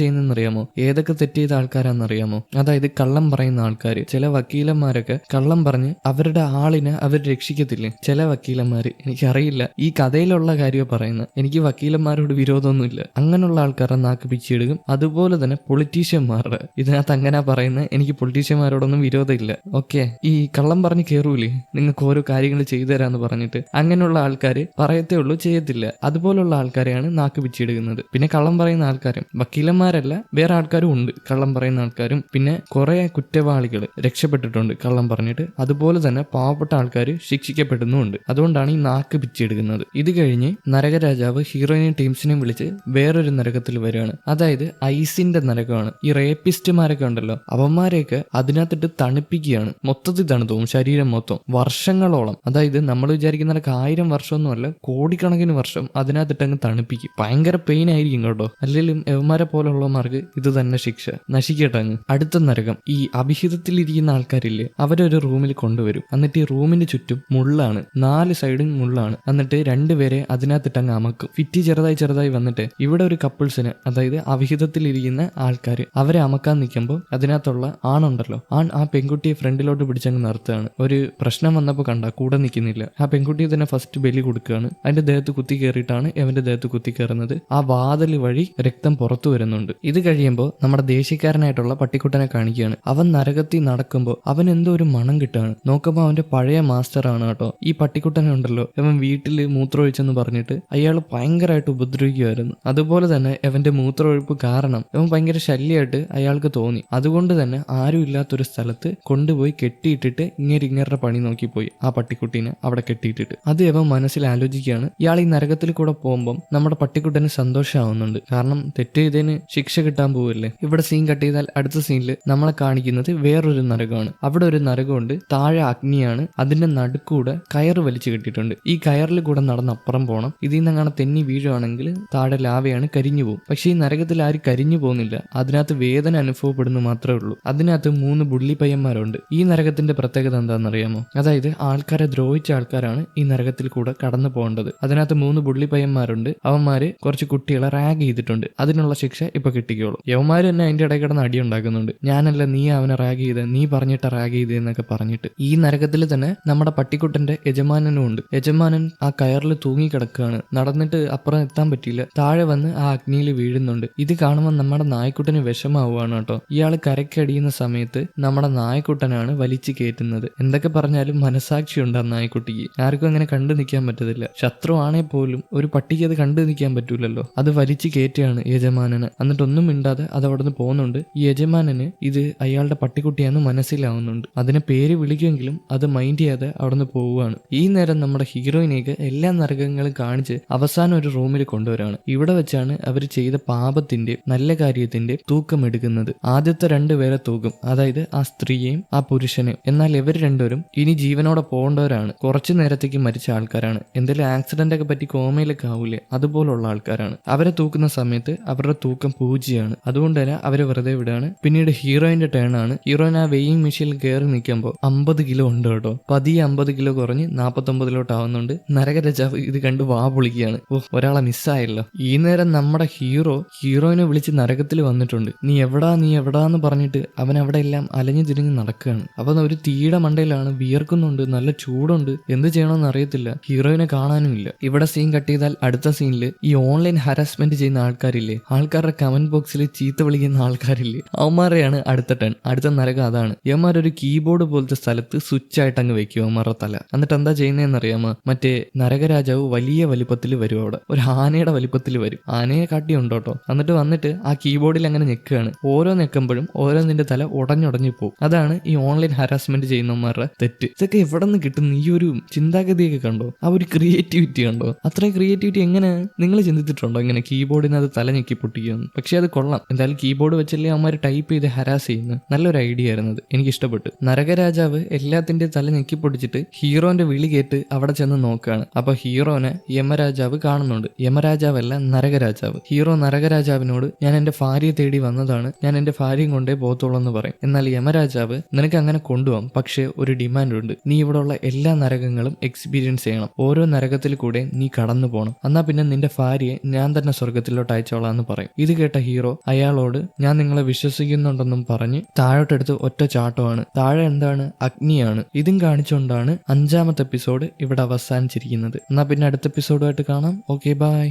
[SPEAKER 1] ചെയ്യുന്നതെന്നറിയാമോ? ഏതൊക്കെ തെറ്റ് ചെയ്ത ആൾക്കാരാണെന്നറിയാമോ? അതായത് കള്ളം പറയുന്ന ആൾക്കാർ. ചില വക്കീലന്മാരൊക്കെ കള്ളം പറഞ്ഞ് അവരുടെ ആളിനെ അവർ രക്ഷിക്കത്തില്ലേ? ചില വക്കീലന്മാര്, എനിക്കറിയില്ല, ഈ കഥയിലുള്ള കാര്യമാണ് പറയുന്നത്, എനിക്ക് വക്കീലന്മാരോട് വിരോധമൊന്നുമില്ല. അങ്ങനെയുള്ള ആൾക്കാരുടെ നാക്ക് പിച്ചെടുക്കും. അതുപോലെ തന്നെ പൊളിറ്റീഷ്യന്മാരുടെ, ഇതിനകത്ത് അങ്ങനെ പറയുന്നത്, എനിക്ക് പൊളിറ്റീഷ്യന്മാരോടൊന്നും വിരോധമില്ല. ഓക്കെ, ഈ കള്ളം പറഞ്ഞ് കയറൂലേ, നിങ്ങൾക്ക് ഓരോ കാര്യങ്ങൾ ചെയ്തു തരാന്ന് പറഞ്ഞിട്ട്, അങ്ങനെയുള്ള ആൾക്കാർ പറയത്തേ ഉള്ളൂ, ചെയ്യത്തില്ല. അതുപോലുള്ള ആൾക്കാരെയാണ് നാക്ക് പിച്ചെടുക്കുന്നത്. പിന്നെ കള്ളം പറയുന്ന ആൾക്കാരും, വക്കീലന്മാരല്ല വേറെ ആൾക്കാരും ഉണ്ട് കള്ളം പറയുന്ന ആൾക്കാരും. പിന്നെ കുറെ കുറ്റവാളികൾ രക്ഷപ്പെട്ടിട്ടുണ്ട് കള്ളം പറഞ്ഞിട്ട്. അതുപോലെ തന്നെ പാവപ്പെട്ട ആൾക്കാർ ശിക്ഷിക്കപ്പെടുന്നുമുണ്ട്. അതുകൊണ്ടാണ് ഈ നാക്ക് പിച്ചെടുക്കുന്നത്. ഇത് കഴിഞ്ഞ് നരകരാജാവ് ഹീറോയിനെയും ടീംസിനെയും വിളിച്ച് വേറൊരു നരകത്തിൽ വരികയാണ്. അതായത് ഐസിന്റെ നരകമാണ്. ഈ റേപ്പിസ്റ്റുമാരൊക്കെ ഉണ്ടല്ലോ, അവന്മാരെയൊക്കെ അതിനകത്തിട്ട് തണുപ്പിക്കുകയാണ്. മൊത്തത്തിൽ തണുത്തും ശരീരം മൊത്തം വർഷങ്ങളോളം. അതായത് നമ്മൾ വിചാരിക്കുന്ന 1000 വർഷമൊന്നുമല്ല, കോടിക്കണക്കിന് വർഷം അതിനകത്തിട്ട് അങ്ങ് തണുപ്പിക്കും. ഭയങ്കര പെയിൻ ആയിരിക്കും കേട്ടോ. അല്ലെങ്കിലും യവന്മാരെ പോലുള്ളവന്മാർക്ക് ഇത് തന്നെ ശിക്ഷ, നശിക്കട്ടെ അങ്ങ്. അടുത്ത നരകം, ഈ അഭിഹിതത്തിലിരിക്കുന്ന ആൾക്കാരില്ലേ, അവരൊരു റൂമിൽ കൊണ്ടുവരും. എന്നിട്ട് ഈ റൂമിന് ചുറ്റും മുള്ളാണ്, 4 സൈഡും മുള്ളാണ്. എന്നിട്ട് രണ്ടുപേരെ അതിനകത്തിട്ട് അങ്ങ് അമക്കും. ഫിറ്റി ചെറുതായി വന്നിട്ട് ഇവിടെ ഒരു കപ്പിൾസിന്, അതായത് അവിഹിതത്തിലിരിക്കുന്ന ആൾക്കാർ, അവരെ അമക്കാൻ നിൽക്കുമ്പോൾ അതിനകത്തുള്ള ആണുണ്ടല്ലോ, ആ പെൺകുട്ടിയെ ഫ്രണ്ടിലോട്ട് പിടിച്ചങ്ങ് നിർത്തുകയാണ്. ഒരു പ്രശ്നം വന്നപ്പോൾ കണ്ട കൂടെ നിൽക്കുന്നില്ല, ആ പെൺകുട്ടിയെ തന്നെ ഫസ്റ്റ് ബലി കൊടുക്കുകയാണ്. അതിന്റെ ദേഹത്ത് കുത്തി കയറിയിട്ടാണ് അവന്റെ ദേഹത്ത് കുത്തി കയറുന്നത്. ആ വാതിൽ വഴി രക്തം പുറത്തു വരുന്നുണ്ട്. ഇത് കഴിയുമ്പോൾ നമ്മുടെ ദേശീയക്കാരനായിട്ടുള്ള പട്ടിക്കുട്ടനെ കാണിക്കുകയാണ്. അവൻ നരകത്തിൽ നടക്കുമ്പോൾ അവൻ എന്തോ ഒരു മണം കിട്ടുകയാണ്. നോക്കുമ്പോൾ അവന്റെ പഴയ പഴയ മാസ്റ്ററാണ് കേട്ടോ. ഈ പട്ടിക്കുട്ടനെ ഉണ്ടല്ലോ, ഇവൻ വീട്ടിൽ മൂത്രമൊഴിച്ചെന്ന് പറഞ്ഞിട്ട് അയാൾ ഭയങ്കരമായിട്ട് ഉപദ്രവിക്കുമായിരുന്നു. അതുപോലെ തന്നെ ഇവന്റെ മൂത്രമൊഴിപ്പ് കാരണം ഇവൻ ഭയങ്കര ശല്യമായിട്ട് അയാൾക്ക് തോന്നി. അതുകൊണ്ട് തന്നെ ആരും ഇല്ലാത്തൊരു സ്ഥലത്ത് കൊണ്ടുപോയി കെട്ടിയിട്ടിട്ട് ഇങ്ങേരുടെ പണി നോക്കിപ്പോയി ആ പട്ടിക്കുട്ടീനെ അവിടെ കെട്ടിയിട്ടിട്ട്. അത് ഇവൻ മനസ്സിൽ ആലോചിക്കുകയാണ്, ഇയാൾ ഈ നരകത്തിൽ കൂടെ പോകുമ്പം നമ്മുടെ പട്ടിക്കുട്ടന് സന്തോഷമാവുന്നുണ്ട്, കാരണം തെറ്റ് ചെയ്തതിന് ശിക്ഷ കിട്ടാൻ പോവല്ലേ. ഇവിടെ സീൻ കട്ട് ചെയ്താൽ അടുത്ത സീനിൽ നമ്മളെ കാണിക്കുന്നത് വേറൊരു നരകമാണ്. അവിടെ ഒരു നരകമുണ്ട്, താഴെ അഗ്നിയാണ്, അതിന്റെ നടുക്കൂടെ കയറ് വലിച്ചു കെട്ടിയിട്ടുണ്ട്. ഈ കയറിൽ കൂടെ നടന്ന് അപ്പുറം പോകണം. ഇതിൽ നിന്നങ്ങനെ തെന്നി വീഴുവാണെങ്കിൽ താഴെ ലാവയാണ്, കരിഞ്ഞു പോകും. പക്ഷെ ഈ നരകത്തിൽ ആരും കരിഞ്ഞു പോകുന്നില്ല, അതിനകത്ത് വേദന അനുഭവപ്പെടുന്നു മാത്രമേ ഉള്ളൂ. അതിനകത്ത് 3 ബുള്ളി പയ്യന്മാരുണ്ട്. ഈ നരകത്തിന്റെ പ്രത്യേകത എന്താണെന്നറിയാമോ? അതായത് ആൾക്കാരെ ദ്രോഹിച്ച ആൾക്കാരാണ് ഈ നരകത്തിൽ കൂടെ കടന്നു പോകേണ്ടത്. അതിനകത്ത് 3 ബുള്ളി പയ്യന്മാരുണ്ട്. അവന്മാര് കുറച്ച് കുട്ടികളെ റാഗ് ചെയ്തിട്ടുണ്ട്. അതിനുള്ള ശിക്ഷ ഇപ്പൊ കിട്ടിക്കോളും. യവന്മാര് തന്നെ അതിന്റെ ഇടയിൽ കിടന്ന് അടി ഉണ്ടാക്കുന്നുണ്ട്. ഞാനല്ല, നീ അവനെ റാഗ് ചെയ്ത്, നീ പറഞ്ഞിട്ട് റാഗ് ചെയ്ത് എന്നൊക്കെ പറഞ്ഞിട്ട്. ഈ നരകത്തിൽ തന്നെ നമ്മുടെ പട്ടിക്കുട്ടന്റെ യജമാനനും ഉണ്ട്. യജമാനൻ ആ കയറിൽ തൂങ്ങിക്കിടക്കുകയാണ്. നടന്നിട്ട് അപ്പുറം എത്താൻ പറ്റിയില്ല. താഴെ വന്ന് ആ അഗ്നിയിൽ വീഴുന്നുണ്ട്. ഇത് കാണുമ്പോൾ നമ്മുടെ നായ്ക്കുട്ടന് വിഷമാവുകയാണ് കേട്ടോ. ഇയാള് കരക്കടിയുന്ന സമയത്ത് നമ്മുടെ നായ്ക്കുട്ടനാണ് വലിച്ചു കയറ്റുന്നത്. എന്തൊക്കെ പറഞ്ഞാലും മനസാക്ഷി ഉണ്ട് ആ നായ്ക്കുട്ടിക്ക്. ആർക്കും അങ്ങനെ കണ്ടു നിൽക്കാൻ പറ്റത്തില്ല. ശത്രു ആണേ പോലും ഒരു പട്ടിക്ക് അത് കണ്ടു നിൽക്കാൻ പറ്റൂലല്ലോ. അത് വലിച്ചു കയറ്റിയാണ് യജമാനന്. എന്നിട്ടൊന്നും മിണ്ടാതെ അത് അവിടെ നിന്ന് പോകുന്നുണ്ട്. ഈ യജമാനന് ഇത് അയാളുടെ പട്ടിക്കുട്ടിയാന്ന് മനസ്സിലാവുന്നുണ്ട്. അതിനെ പേര് വിളിക്കുമെങ്കിലും അത് മൈൻഡ് ചെയ്യാതെ അവിടെ നിന്ന് പോവുകയാണ്. ഈ നേരം നമ്മുടെ ഹീറോയിനേക്ക് എല്ലാ നരകങ്ങളും കാണിച്ച് അവസാനം ഒരു റൂമിൽ കൊണ്ടുവരാണ്. ഇവിടെ വെച്ചാണ് അവർ ചെയ്ത പാപത്തിന്റെ നല്ല കാര്യത്തിന്റെ തൂക്കം എടുക്കുന്നത്. ആദ്യത്തെ 2 പേരെ തൂക്കും, അതായത് ആ സ്ത്രീയെയും ആ പുരുഷനെയും. എന്നാൽ ഇവർ രണ്ടുപേരും ഇനി ജീവനോടെ പോകേണ്ടവരാണ്. കുറച്ചു നേരത്തേക്ക് മരിച്ച ആൾക്കാരാണ്. എന്തെങ്കിലും ആക്സിഡന്റ് ഒക്കെ പറ്റി കോമയിലൊക്കെ ആവൂലേ, അതുപോലുള്ള ആൾക്കാരാണ്. അവരെ തൂക്കുന്ന സമയത്ത് അവരുടെ തൂക്കം 0 അതുകൊണ്ട് തന്നെ അവരെ വെറുതെ വിടാണ്. പിന്നീട് ഹീറോയിന്റെ ടേൺ ആണ്. ഹീറോയിൻ ആ വെയിങ് മെഷീനിൽ കയറി നിൽക്കുമ്പോൾ 50 കിലോ ഉണ്ട് കേട്ടോ. പതിയെ 50 കിലോ കുറഞ്ഞ് 49 ആവുന്നുണ്ട്. നരകരാജാവ് ഇത് കണ്ട് വാ പൊളിക്കുകയാണ്. ഒരാളെ മിസ്സായല്ലോ. ഈ നേരം നമ്മുടെ ഹീറോയിനെ വിളിച്ച് നരകത്തിൽ വന്നിട്ടുണ്ട്. നീ എവിടാന്ന് പറഞ്ഞിട്ട് അവൻ അവിടെ എല്ലാം അലഞ്ഞു തിരിഞ്ഞ് നടക്കുകയാണ്. അപ്പൊ ഒരു തീയുടെ മണ്ടയിലാണ്, വിയർക്കുന്നുണ്ട്, നല്ല ചൂടുണ്ട്, എന്ത് ചെയ്യണമെന്ന് അറിയത്തില്ല. ഹീറോയിനെ കാണാനും ഇല്ല. ഇവിടെ സീൻ കട്ട് ചെയ്താൽ അടുത്ത സീനിൽ ഈ ഓൺലൈൻ ഹരാസ്മെന്റ് ചെയ്യുന്ന ആൾക്കാരില്ലേ, ആൾക്കാരുടെ കമന്റ് ബോക്സിൽ ചീത്ത വിളിക്കുന്ന ആൾക്കാരില്ലേ, അവന്മാരെയാണ് അടുത്ത ടേൺ. അടുത്ത നരകം അതാണ്. ഇവന്മാരൊരു കീബോർഡ് പോലത്തെ സ്ഥലത്ത് സ്വിച്ച് ആയിട്ട് അങ്ങ് വെക്കും അവന്മാരുടെ തല. എന്നിട്ട് എന്താ ചെയ്യുന്നതെന്ന് അറിയാമോ? മറ്റേ നരകരാജാവ് വലിയ വലിപ്പത്തിൽ വരും. അവിടെ ഒരു ആനയുടെ വലിപ്പത്തിൽ വരും. ആനയെ കാട്ടിയുണ്ടോട്ടോ. എന്നിട്ട് വന്നിട്ട് ആ കീബോർഡിൽ അങ്ങനെ ഞെക്കുകയാണ്. ഓരോ ഞെക്കുമ്പോഴും ഓരോന്നിന്റെ തല ഉടഞ്ഞുടഞ്ഞു പോകും. അതാണ് ഈ ഓൺലൈൻ ഹരാസ്മെന്റ് ചെയ്യുന്നവന്മാരുടെ തെറ്റ്. ഇതൊക്കെ എവിടെ നിന്ന് കിട്ടുന്ന ഈ ഒരു ചിന്താഗതിയൊക്കെ കണ്ടോ? ആ ഒരു ക്രിയേറ്റിവിറ്റി കണ്ടോ? അത്രയും ക്രിയേറ്റിവിറ്റി എങ്ങനെ നിങ്ങൾ ചിന്തിച്ചിട്ടുണ്ടോ? ഇങ്ങനെ കീബോർഡിനകത്ത് തല ഞെക്കി പൊട്ടിക്കുന്നു. പക്ഷെ അത് കൊള്ളാം. എന്തായാലും കീബോർഡ് വെച്ചല്ലേ അവന്മാർ ടൈപ്പ് ചെയ്ത് ഹരാസ് ചെയ്യുന്നത്. നല്ലൊരു ഐഡിയ ആയിരുന്നത്, എനിക്ക് ഇഷ്ടപ്പെട്ടു. നരകരാജാവ് എല്ലാത്തിന്റെയും തല ഞെക്കി പൊട്ടിച്ചിട്ട് ഹീറോന്റെ വിളി കേട്ട് അവിടെ ചെന്ന് നോക്കുകയാണ്. അപ്പൊ ഹീറോനെ യമരാജാവ് കാണുന്നുണ്ട്. യമരാജാവല്ല, നരകരാജാവ്. ഹീറോ നരകരാജാവിനോട് ഞാൻ എന്റെ ഭാര്യയെ തേടി വന്നതാണ്, ഞാൻ എന്റെ ഭാര്യയും കൊണ്ടേ പോകത്തുള്ളൂ എന്ന് പറയും. എന്നാൽ യമരാജാവ് നിനക്ക് അങ്ങനെ കൊണ്ടുപോകാം, പക്ഷെ ഒരു ഡിമാൻഡ് ഉണ്ട്. നീ ഇവിടെ ഉള്ള എല്ലാ നരകങ്ങളും എക്സ്പീരിയൻസ് ചെയ്യണം. ഓരോ നരകത്തിൽ കൂടെ നീ കടന്നു പോകണം. എന്നാ പിന്നെ നിന്റെ ഭാര്യയെ ഞാൻ തന്നെ സ്വർഗത്തിലോട്ട് അയച്ചോളാം എന്ന് പറയും. ഇത് കേട്ട ഹീറോ അയാളോട് ഞാൻ നിങ്ങളെ വിശ്വസിക്കുന്നുണ്ടെന്നും പറഞ്ഞ് താഴോട്ടെടുത്ത് ഒറ്റ ചാട്ടമാണ്. താഴെ എന്താണ്? അഗ്നിയാണ്. ഇതും കാണിച്ചുകൊണ്ടാണ് 5ാമത്തെ എപ്പിസോഡ് ഇവിടെ അവസാനിച്ചിരിക്കുന്നത്. എന്നാ പിന്നെ അടുത്ത എപ്പിസോഡുമായിട്ട് കാണാം. Okay, by.